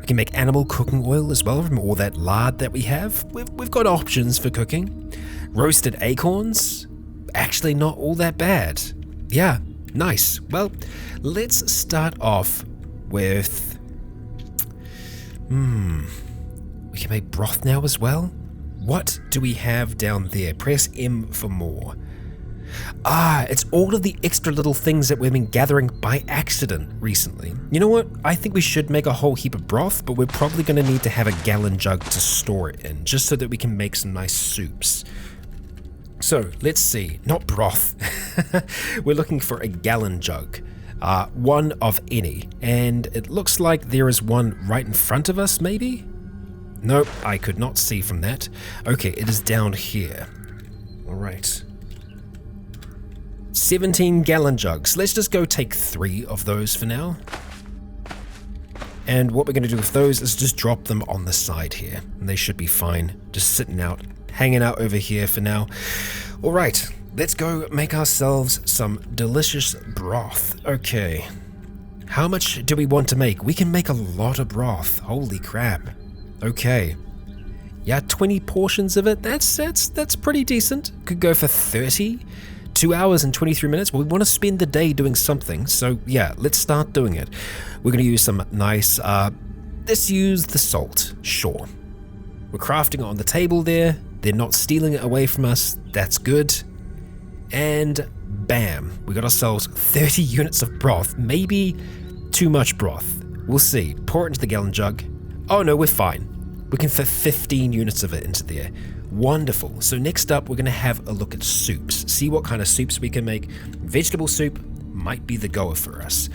We can make animal cooking oil as well from all that lard that we have. We've got options for cooking. Roasted acorns? Actually not all that bad. Yeah, nice. Well, let's start off with... we can make broth now as well. What do we have down there? Press M for more. Ah, it's all of the extra little things that we've been gathering by accident recently. You know what? I think we should make a whole heap of broth, but we're probably going to need to have a gallon jug to store it in, just so that we can make some nice soups. So, let's see. Not broth. We're looking for a gallon jug. One of any. And it looks like there is one right in front of us, maybe? Nope, I could not see from that. Okay, it is down here. Alright. 17 gallon jugs. Let's just go take 3 of those for now. And what we're going to do with those is just drop them on the side here. And they should be fine. Just sitting out, hanging out over here for now. Alright, let's go make ourselves some delicious broth. Okay. How much do we want to make? We can make a lot of broth. Holy crap. Okay. Yeah, 20 portions of it. That's pretty decent. Could go for 30. 2 hours and 23 minutes. Well, we want to spend the day doing something. So yeah, let's start doing it. We're going to use some nice, let's use the salt. Sure. We're crafting it on the table there. They're not stealing it away from us. That's good. And bam, we got ourselves 30 units of broth. Maybe too much broth. We'll see. Pour it into the gallon jug. Oh no, we're fine. We can fit 15 units of it into there. Wonderful. So next up, we're going to have a look at soups. See what kind of soups we can make. Vegetable soup might be the goer for us.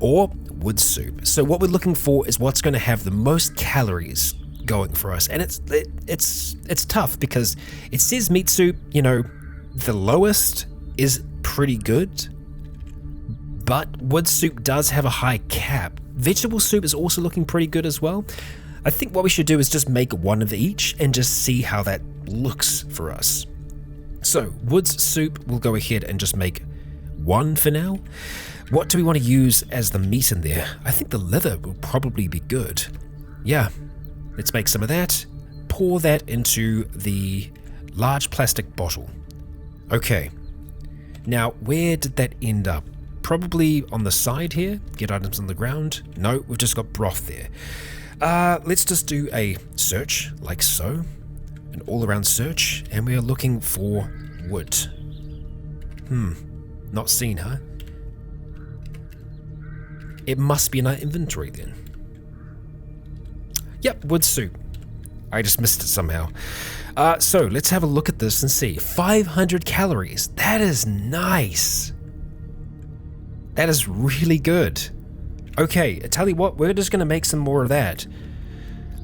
Or wood soup. So what we're looking for is what's going to have the most calories going for us. And it's tough because it says meat soup, you know, the lowest is pretty good. But wood soup does have a high cap. Vegetable soup is also looking pretty good as well. I think what we should do is just make one of each and just see how that looks for us. So, wood's soup, we'll go ahead and just make one for now. What do we want to use as the meat in there? I think the liver will probably be good. Yeah, let's make some of that. Pour that into the large plastic bottle. Okay. Now, where did that end up? Probably on the side here. Get items on the ground. No, we've just got broth there. Let's just do a search, like so. An all-around search, and we are looking for wood. Not seen, huh? It must be in our inventory then. Yep, wood soup. I just missed it somehow. So let's have a look at this and see. 500 calories. That is nice. That is really good. Okay, I tell you what, we're just going to make some more of that.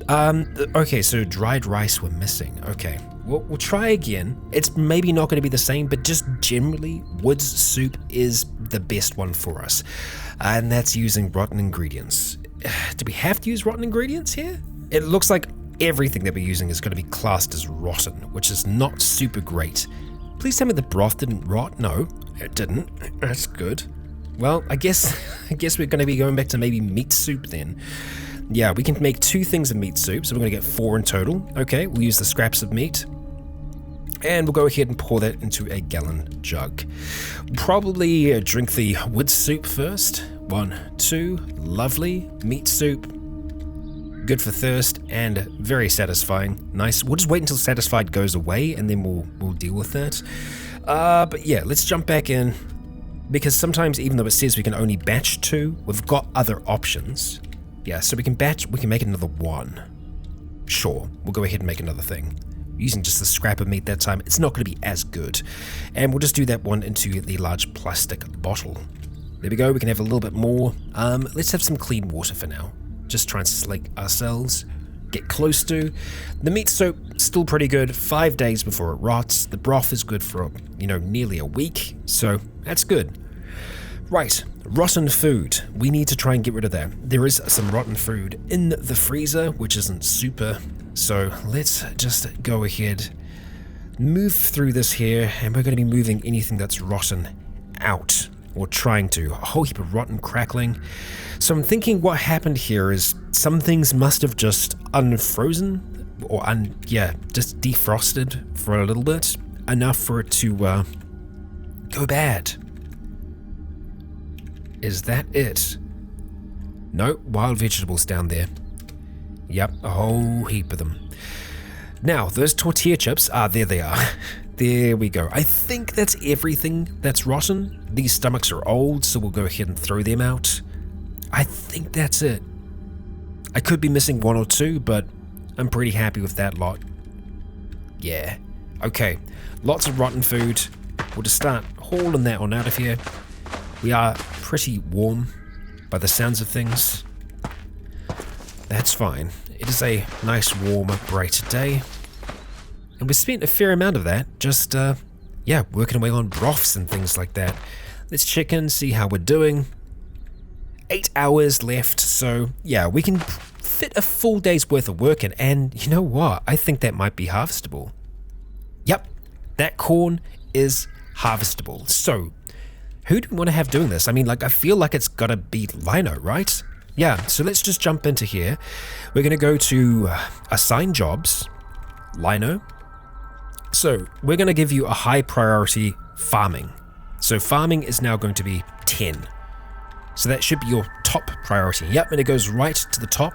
Okay, so dried rice we're missing. Okay, we'll try again. It's maybe not going to be the same, but just generally, wood's soup is the best one for us. And that's using rotten ingredients. Do we have to use rotten ingredients here? It looks like everything that we're using is going to be classed as rotten, which is not super great. Please tell me the broth didn't rot. No, it didn't. That's good. Well, I guess we're going to be going back to maybe meat soup then. Yeah, we can make 2 things of meat soup, so we're going to get 4 in total. Okay, we'll use the scraps of meat. And we'll go ahead and pour that into a gallon jug. Probably drink the wood soup first. 1, 2, lovely. Meat soup. Good for thirst and very satisfying. Nice. We'll just wait until satisfied goes away and then we'll deal with that. But yeah, let's jump back in. Because sometimes, even though it says we can only batch 2, we've got other options. Yeah, so we can make another 1. Sure, we'll go ahead and make another thing. Using just the scrap of meat that time, it's not going to be as good. And we'll just do that one into the large plastic bottle. There we go, we can have a little bit more. Let's have some clean water for now. Just try and slake ourselves. Get close to. The meat soap, still pretty good. 5 days before it rots. The broth is good for, nearly a week. So, that's good. Right, rotten food. We need to try and get rid of that. There is some rotten food in the freezer, which isn't super. So, let's just go ahead, move through this here, and we're going to be moving anything that's rotten out. Or trying to. A whole heap of rotten crackling. So I'm thinking what happened here is some things must have just unfrozen or just defrosted for a little bit, enough for it to go bad. Is that it? No, wild vegetables down there. Yep, a whole heap of them. Now, those tortilla chips, there they are. There we go. I think that's everything that's rotten. These stomachs are old, so we'll go ahead and throw them out. I think that's it. I could be missing 1 or 2, but I'm pretty happy with that lot. Yeah. Okay. Lots of rotten food. We'll just start hauling that on out of here. We are pretty warm by the sounds of things. That's fine. It is a nice, warm, bright day. And we spent a fair amount of that just, working away on broths and things like that. Let's check in, see how we're doing. 8 hours left, so yeah, we can fit a full day's worth of work in. And you know what? I think that might be harvestable. Yep, that corn is harvestable. So who do we want to have doing this? I mean, like, I feel like it's gotta be Lino, right? Yeah, so let's just jump into here. We're gonna go to assign jobs, Lino. So we're gonna give you a high priority farming. So farming is now going to be 10. So that should be your top priority. Yep, and it goes right to the top.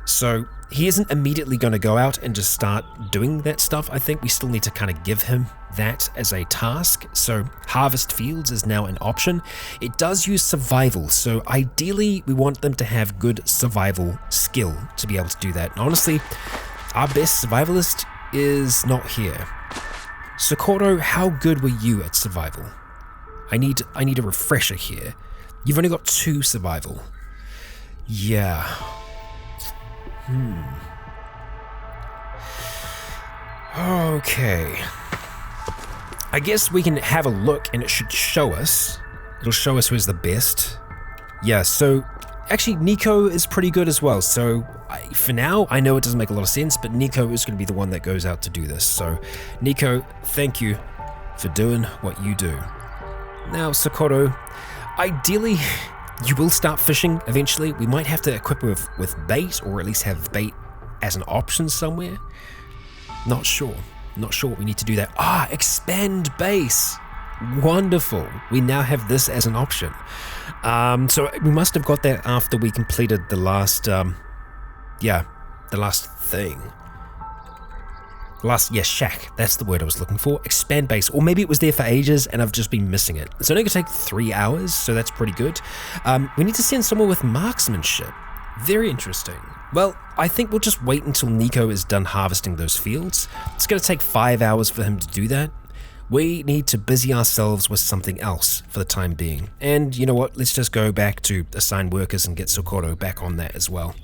So he isn't immediately going to go out and just start doing that stuff. I think we still need to kind of give him that as a task. So harvest fields is now an option. It does use survival, so ideally we want them to have good survival skill to be able to do that. And honestly, our best survivalist is not here. Socorro, how good were you at survival? I need a refresher here. You've only got 2 survival. Yeah. Okay. I guess we can have a look and it should show us. It'll show us who's the best. Yeah, so actually Nico is pretty good as well. So for now, I know it doesn't make a lot of sense, but Nico is going to be the one that goes out to do this. So Nico, thank you for doing what you do. Now, Socorro, ideally, you will start fishing eventually. We might have to equip her with bait, or at least have bait as an option somewhere. Not sure what we need to do that. Expand base. Wonderful. We now have this as an option. So we must have got that after we completed the last, the last thing. Shack. That's the word I was looking for. Expand base. Or maybe it was there for ages and I've just been missing it. It's only going to take 3 hours, so that's pretty good. We need to send someone with marksmanship. Very interesting. Well, I think we'll just wait until Nico is done harvesting those fields. It's going to take 5 hours for him to do that. We need to busy ourselves with something else for the time being. And you know what? Let's just go back to assign workers and get Socorro back on that as well.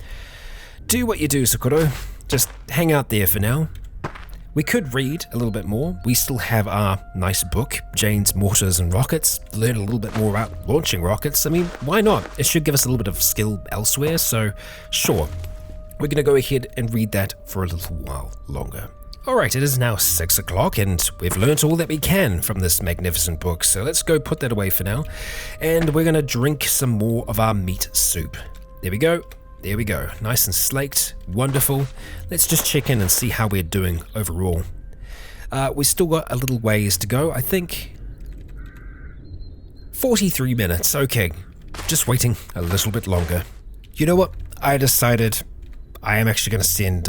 Do what you do, Socorro. Just hang out there for now. We could read a little bit more. We still have our nice book, Jane's Mortars and Rockets. Learn a little bit more about launching rockets. I mean, why not? It should give us a little bit of skill elsewhere, so sure. We're going to go ahead and read that for a little while longer. Alright, it is now 6 o'clock and we've learnt all that we can from this magnificent book, so let's go put that away for now. And we're going to drink some more of our meat soup. There we go. There we go, nice and slaked, wonderful. Let's just check in and see how we're doing overall. We've still got a little ways to go, I think. 43 minutes, okay. Just waiting a little bit longer. You know what? I decided I am actually going to send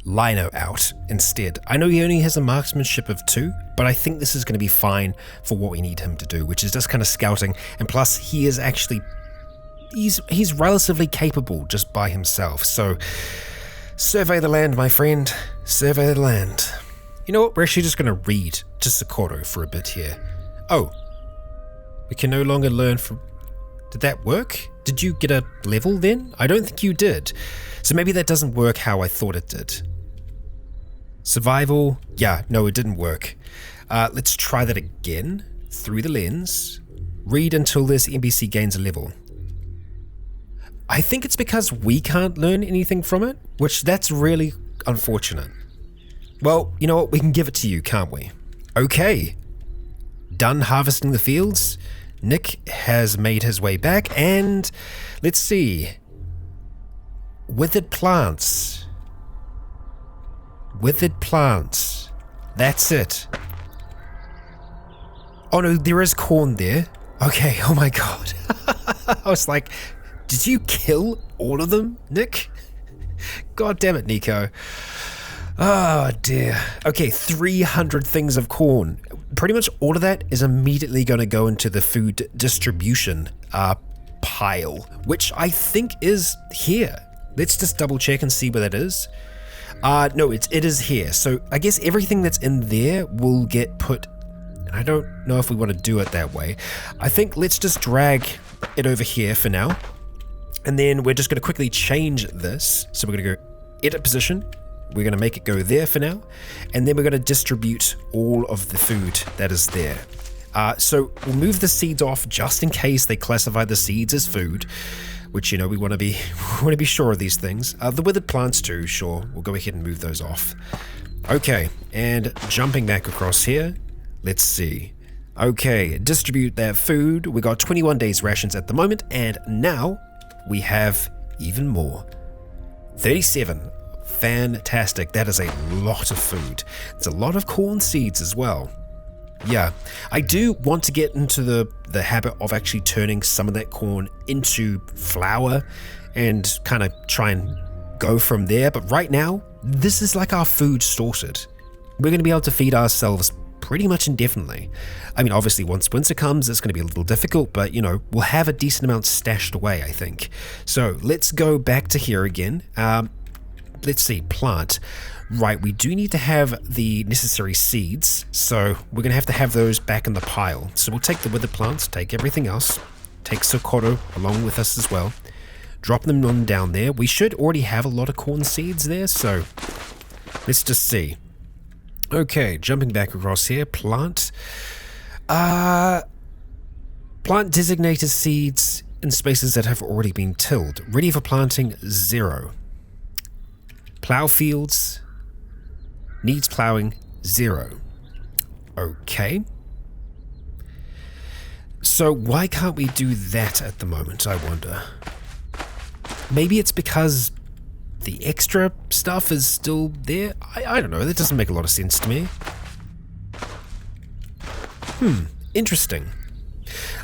Lino out instead. I know he only has a marksmanship of 2, but I think this is going to be fine for what we need him to do, which is just kind of scouting, and plus he is actually... He's relatively capable just by himself, so survey the land, my friend, survey the land. You know what, we're actually just going to read to Socorro for a bit here. Oh, we can no longer learn from... Did that work? Did you get a level then? I don't think you did, so maybe that doesn't work how I thought it did. Survival, yeah, no, it didn't work. Let's try that again, through the lens. Read until this NPC gains a level. I think it's because we can't learn anything from it, which that's really unfortunate. Well, you know what, we can give it to you, can't we? Okay. Done harvesting the fields. Nick has made his way back, and let's see. Withered plants. Withered plants. That's it. Oh no, there is corn there. Okay, oh my god. I was like... Did you kill all of them, Nick? God damn it, Nico. Oh dear. Okay, 300 things of corn. Pretty much all of that is immediately going to go into the food distribution pile, which I think is here. Let's just double check and see where that is. No, it is here. So I guess everything that's in there will get put... I don't know if we want to do it that way. I think let's just drag it over here for now. And then we're just going to quickly change this. So we're going to go edit position. We're going to make it go there for now. And then we're going to distribute all of the food that is there. So we'll move the seeds off just in case they classify the seeds as food, which, you know, we want to be sure of these things. The withered plants too, sure. We'll go ahead and move those off. Okay, and jumping back across here, let's see. Okay, distribute that food. We got 21 days rations at the moment, and now we have even more. 37. Fantastic. That is a lot of food. It's a lot of corn seeds as well. Yeah, I do want to get into the habit of actually turning some of that corn into flour and kind of try and go from there. But right now, this is like our food sorted. We're going to be able to feed ourselves pretty much indefinitely. I mean, obviously, once winter comes, it's going to be a little difficult, but, you know, we'll have a decent amount stashed away, I think. So let's go back to here again. Let's see, plant. Right, we do need to have the necessary seeds, so we're going to have those back in the pile. So we'll take the withered plants, take everything else, take Socorro along with us as well, drop them on down there. We should already have a lot of corn seeds there, so let's just see. Okay, jumping back across here, plant. Plant designated seeds in spaces that have already been tilled. Ready for planting, 0. Plow fields. Needs plowing, 0. Okay. So why can't we do that at the moment, I wonder? Maybe it's because the extra stuff is still there? I don't know, that doesn't make a lot of sense to me. Interesting.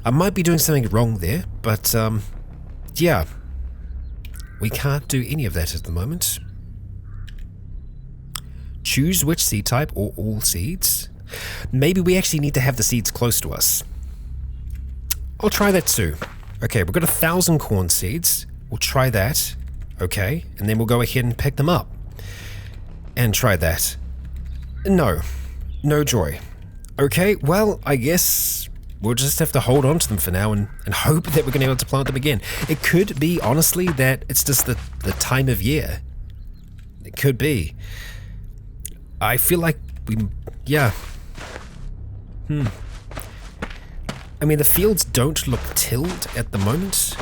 I might be doing something wrong there, but yeah. We can't do any of that at the moment. Choose which seed type or all seeds. Maybe we actually need to have the seeds close to us. I'll try that too. Okay, we've got 1,000 corn seeds. We'll try that. Okay, and then we'll go ahead and pick them up. And try that. No joy. Okay, well, I guess we'll just have to hold on to them for now and hope that we're going to be able to plant them again. It could be, honestly, that it's just the time of year. It could be. I feel like yeah. I mean, the fields don't look tilled at the moment.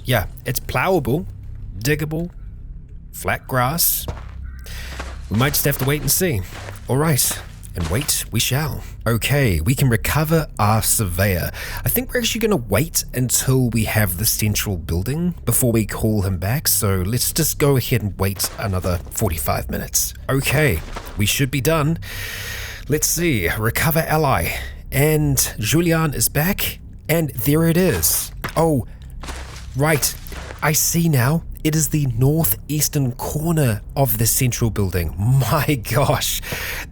Yeah, it's plowable, diggable, flat grass. We might just have to wait and see. All right, and wait we shall. Okay, we can recover our surveyor. I think we're actually going to wait until we have the central building before we call him back, so let's just go ahead and wait another 45 minutes. Okay, we should be done. Let's see, recover ally. And Julian is back, and there it is. Oh, right, I see now. It is the northeastern corner of the central building. My gosh,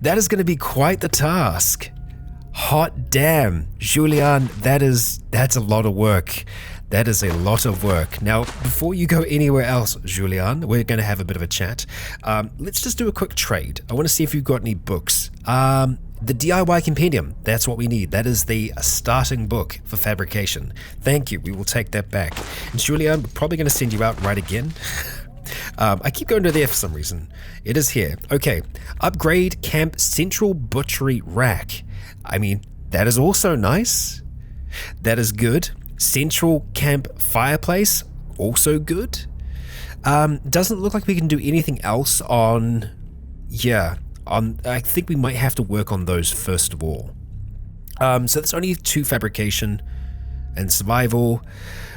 that is going to be quite the task. Hot damn, Julian, that's a lot of work. That is a lot of work. Now, before you go anywhere else, Julian, we're going to have a bit of a chat. Let's just do a quick trade. I want to see if you've got any books. The DIY Compendium, that's what we need. That is the starting book for fabrication. Thank you, we will take that back. And Julian, we're probably going to send you out right again. I keep going to there for some reason. It is here. Okay, upgrade camp central butchery rack. I mean, that is also nice. That is good. Central camp fireplace, also good. Doesn't look like we can do anything else on... Yeah, I think we might have to work on those first of all. So that's only 2 fabrication and survival.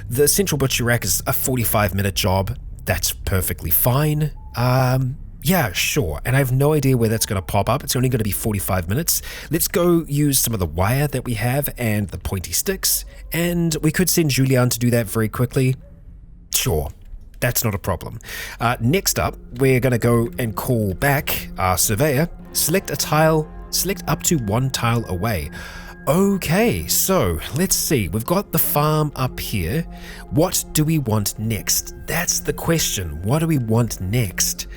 The central butcher rack is a 45-minute job. That's perfectly fine. Yeah, sure. And I have no idea where that's going to pop up. It's only going to be 45 minutes. Let's go use some of the wire that we have and the pointy sticks. And we could send Julian to do that very quickly. Sure. That's not a problem. Next up, we're going to go and call back our surveyor. Select a tile. Select up to 1 tile away. Okay, so let's see. We've got the farm up here. What do we want next? That's the question. What do we want next?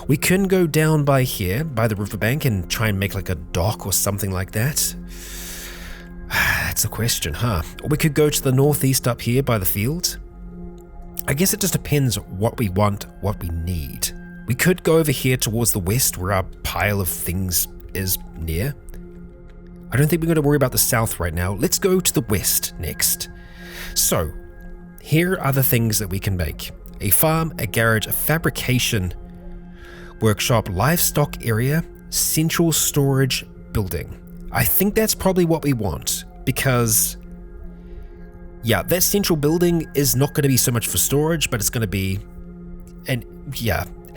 We can go down by here, by the riverbank, and try and make like a dock or something like that. That's a question, huh? Or we could go to the northeast up here by the field. I guess it just depends what we want, what we need. We could go over here towards the west where our pile of things is near. I don't think we're going to worry about the south right now. Let's go to the west next. So, here are the things that we can make. A farm, a garage, a fabrication workshop, livestock area, central storage building. I think that's probably what we want, because yeah, that central building is not going to be so much for storage, but it's going to be,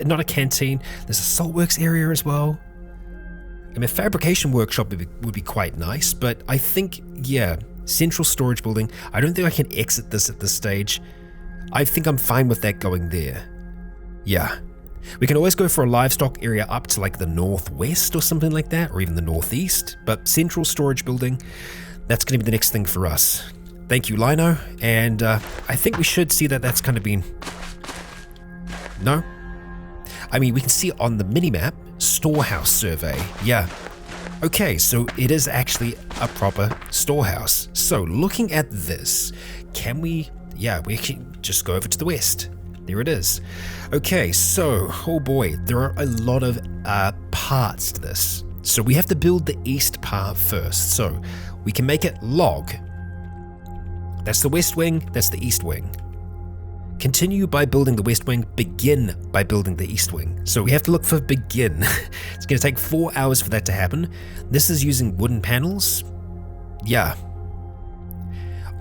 not a canteen. There's a saltworks area as well. I mean, a fabrication workshop would be quite nice, but I think, central storage building. I don't think I can exit this at this stage. I think I'm fine with that going there. Yeah. We can always go for a livestock area up to like the northwest or something like that, or even the northeast, but central storage building, that's going to be the next thing for us. Thank you, Lino, and I think we should see that that's kind of been... No? I mean, we can see on the minimap, storehouse survey, yeah. Okay, so it is actually a proper storehouse. So looking at this, can we... Yeah, we can just go over to the west. There it is. Okay, so, oh boy, there are a lot of parts to this. So we have to build the east part first. So we can make it log. That's the west wing, that's the east wing. Continue by building the west wing, begin by building the east wing. So we have to look for begin. It's going to take 4 hours for that to happen. This is using wooden panels. Yeah.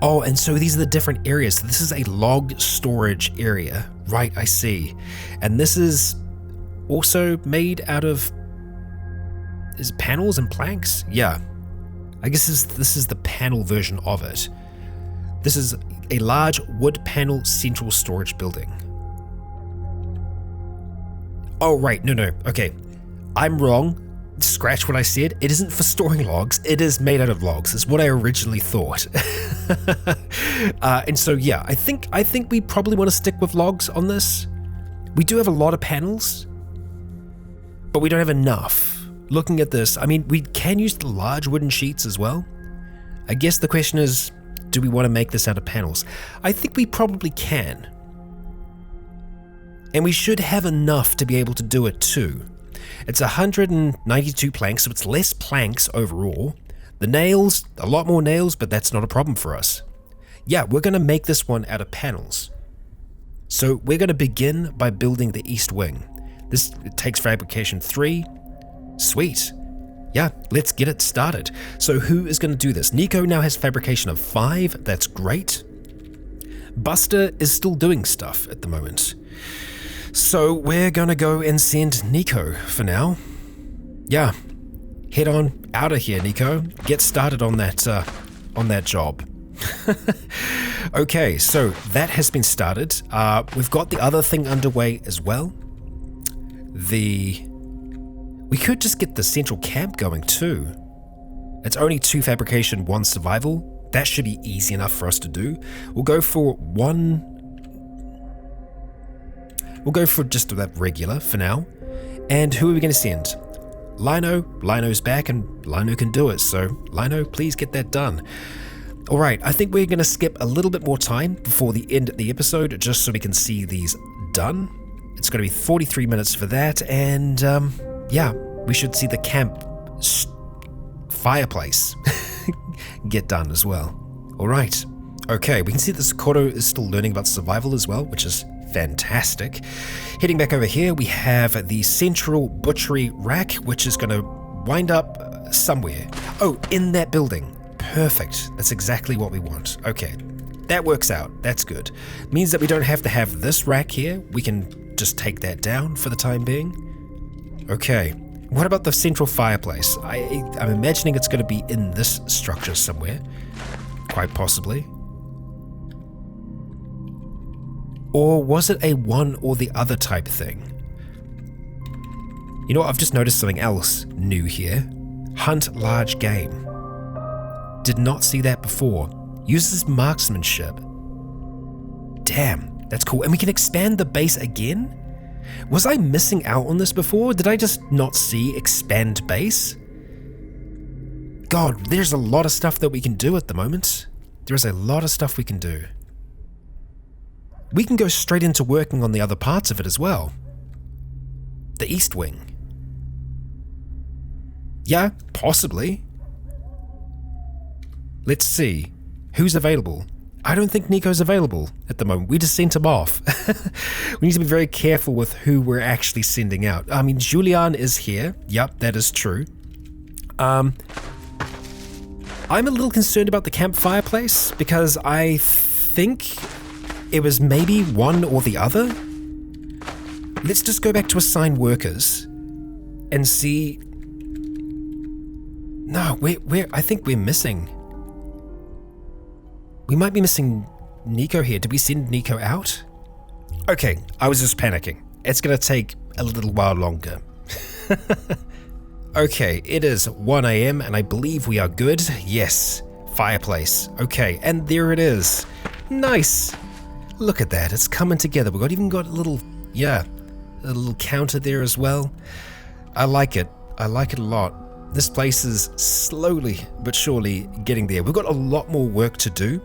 Oh, and so these are the different areas. So this is a log storage area. Right, I see. And this is also made out of... Is it panels and planks? Yeah. I guess this is the panel version of it. This is a large wood panel central storage building. Oh, right. No. Okay. I'm wrong. Scratch what I said. It isn't for storing logs. It is made out of logs. It's what I originally thought. And so, yeah, I think we probably want to stick with logs on this. We do have a lot of panels, but we don't have enough. Looking at this, I mean, we can use the large wooden sheets as well. I guess the question is, do we want to make this out of panels? I think we probably can. And we should have enough to be able to do it too. It's 192 planks, so it's less planks overall. The nails, a lot more nails, but that's not a problem for us. Yeah, we're going to make this one out of panels. So we're going to begin by building the east wing. This takes fabrication 3. Sweet. Yeah, let's get it started. So who is going to do this? Nico now has fabrication of 5. That's great. Buster is still doing stuff at the moment. So we're going to go and send Nico for now. Yeah, head on out of here, Nico. Get started on that job. Okay, so that has been started. We've got the other thing underway as well. We could just get the central camp going too. It's only 2 fabrication, 1 survival. That should be easy enough for us to do. We'll go for just that regular for now. And who are we going to send? Lino. Lino's back and Lino can do it. So Lino, please get that done. All right, I think we're going to skip a little bit more time before the end of the episode just so we can see these done. It's going to be 43 minutes for that. And yeah, we should see the camp fireplace get done as well. All right. Okay, we can see that Socorro is still learning about survival as well, which is fantastic. Heading back over here, we have the central butchery rack, which is going to wind up somewhere. Oh, in that building. Perfect. That's exactly what we want. Okay, that works out. That's good. Means that we don't have to have this rack here. We can just take that down for the time being. Okay, what about the central fireplace? I'm imagining it's going to be in this structure somewhere. Quite possibly. Or was it a one or the other type thing? You know what, I've just noticed something else new here. Hunt large game. Did not see that before. Uses marksmanship. Damn, that's cool. And we can expand the base again? Was I missing out on this before? Did I just not see expand base? God, there's a lot of stuff that we can do at the moment. There's a lot of stuff we can do. We can go straight into working on the other parts of it as well. The east wing. Yeah, possibly. Let's see. Who's available? I don't think Nico's available at the moment. We just sent him off. We need to be very careful with who we're actually sending out. I mean, Julian is here. Yep, that is true. I'm a little concerned about the campfire place because I think it was maybe one or the other. Let's just go back to assign workers and see. No, I think we're missing. We might be missing Nico here. Did we send Nico out? Okay, I was just panicking. It's gonna take a little while longer. Okay, it is 1 a.m. and I believe we are good. Yes, fireplace. Okay, and there it is. Nice. Look at that, it's coming together. We've even got a little counter there as well. I like it. I like it a lot. This place is slowly but surely getting there. We've got a lot more work to do.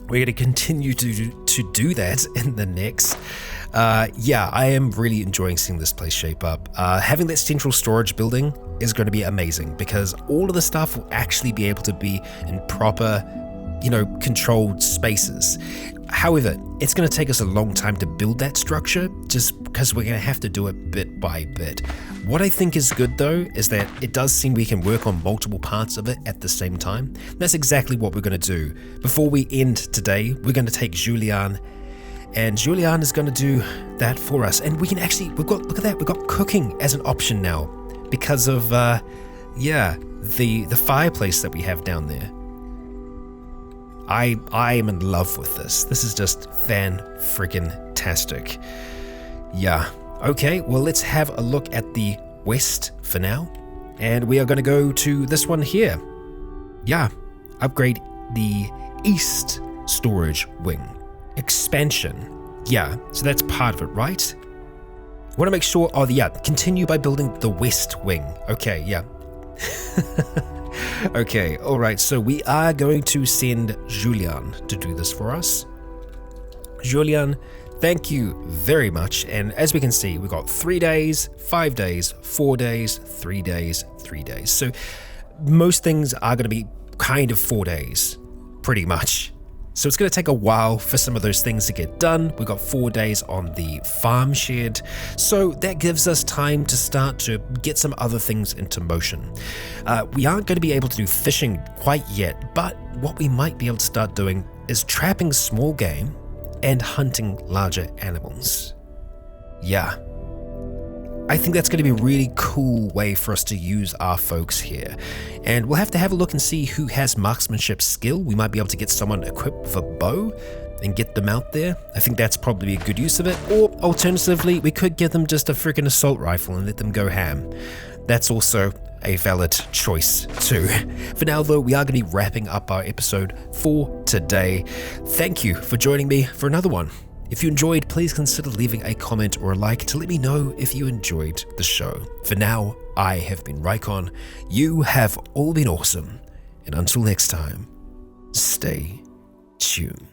We're going to continue to do that in the next. Yeah, I am really enjoying seeing this place shape up. Having that central storage building is going to be amazing because all of the stuff will actually be able to be in proper, controlled spaces. However, it's going to take us a long time to build that structure just because we're going to have to do it bit by bit. What I think is good though is that it does seem we can work on multiple parts of it at the same time. That's exactly what we're going to do. Before we end today, we're going to take Julian, and Julian is going to do that for us. And we can actually, look at that, we've got cooking as an option now because of, the fireplace that we have down there. I am in love with this. This is just fan-friggin-tastic. Yeah. Okay, well, let's have a look at the west for now. And we are going to go to this one here. Yeah, upgrade the east storage wing. Expansion. Yeah, so that's part of it, right? Want to make sure, continue by building the west wing. Okay, yeah. Okay, alright, so we are going to send Julian to do this for us. Julian, thank you very much. And as we can see, we've got 3 days, 5 days, 4 days, 3 days, 3 days. So most things are going to be kind of 4 days, pretty much. So it's going to take a while for some of those things to get done. We've got 4 days on the farm shed. So that gives us time to start to get some other things into motion. We aren't going to be able to do fishing quite yet, but what we might be able to start doing is trapping small game and hunting larger animals. Yeah. I think that's going to be a really cool way for us to use our folks here. And we'll have to have a look and see who has marksmanship skill. We might be able to get someone equipped with a bow and get them out there. I think that's probably a good use of it. Or alternatively, we could give them just a freaking assault rifle and let them go ham. That's also a valid choice too. For now though, we are going to be wrapping up our episode for today. Thank you for joining me for another one. If you enjoyed, please consider leaving a comment or a like to let me know if you enjoyed the show. For now, I have been Rycon. You have all been awesome. And until next time, stay tuned.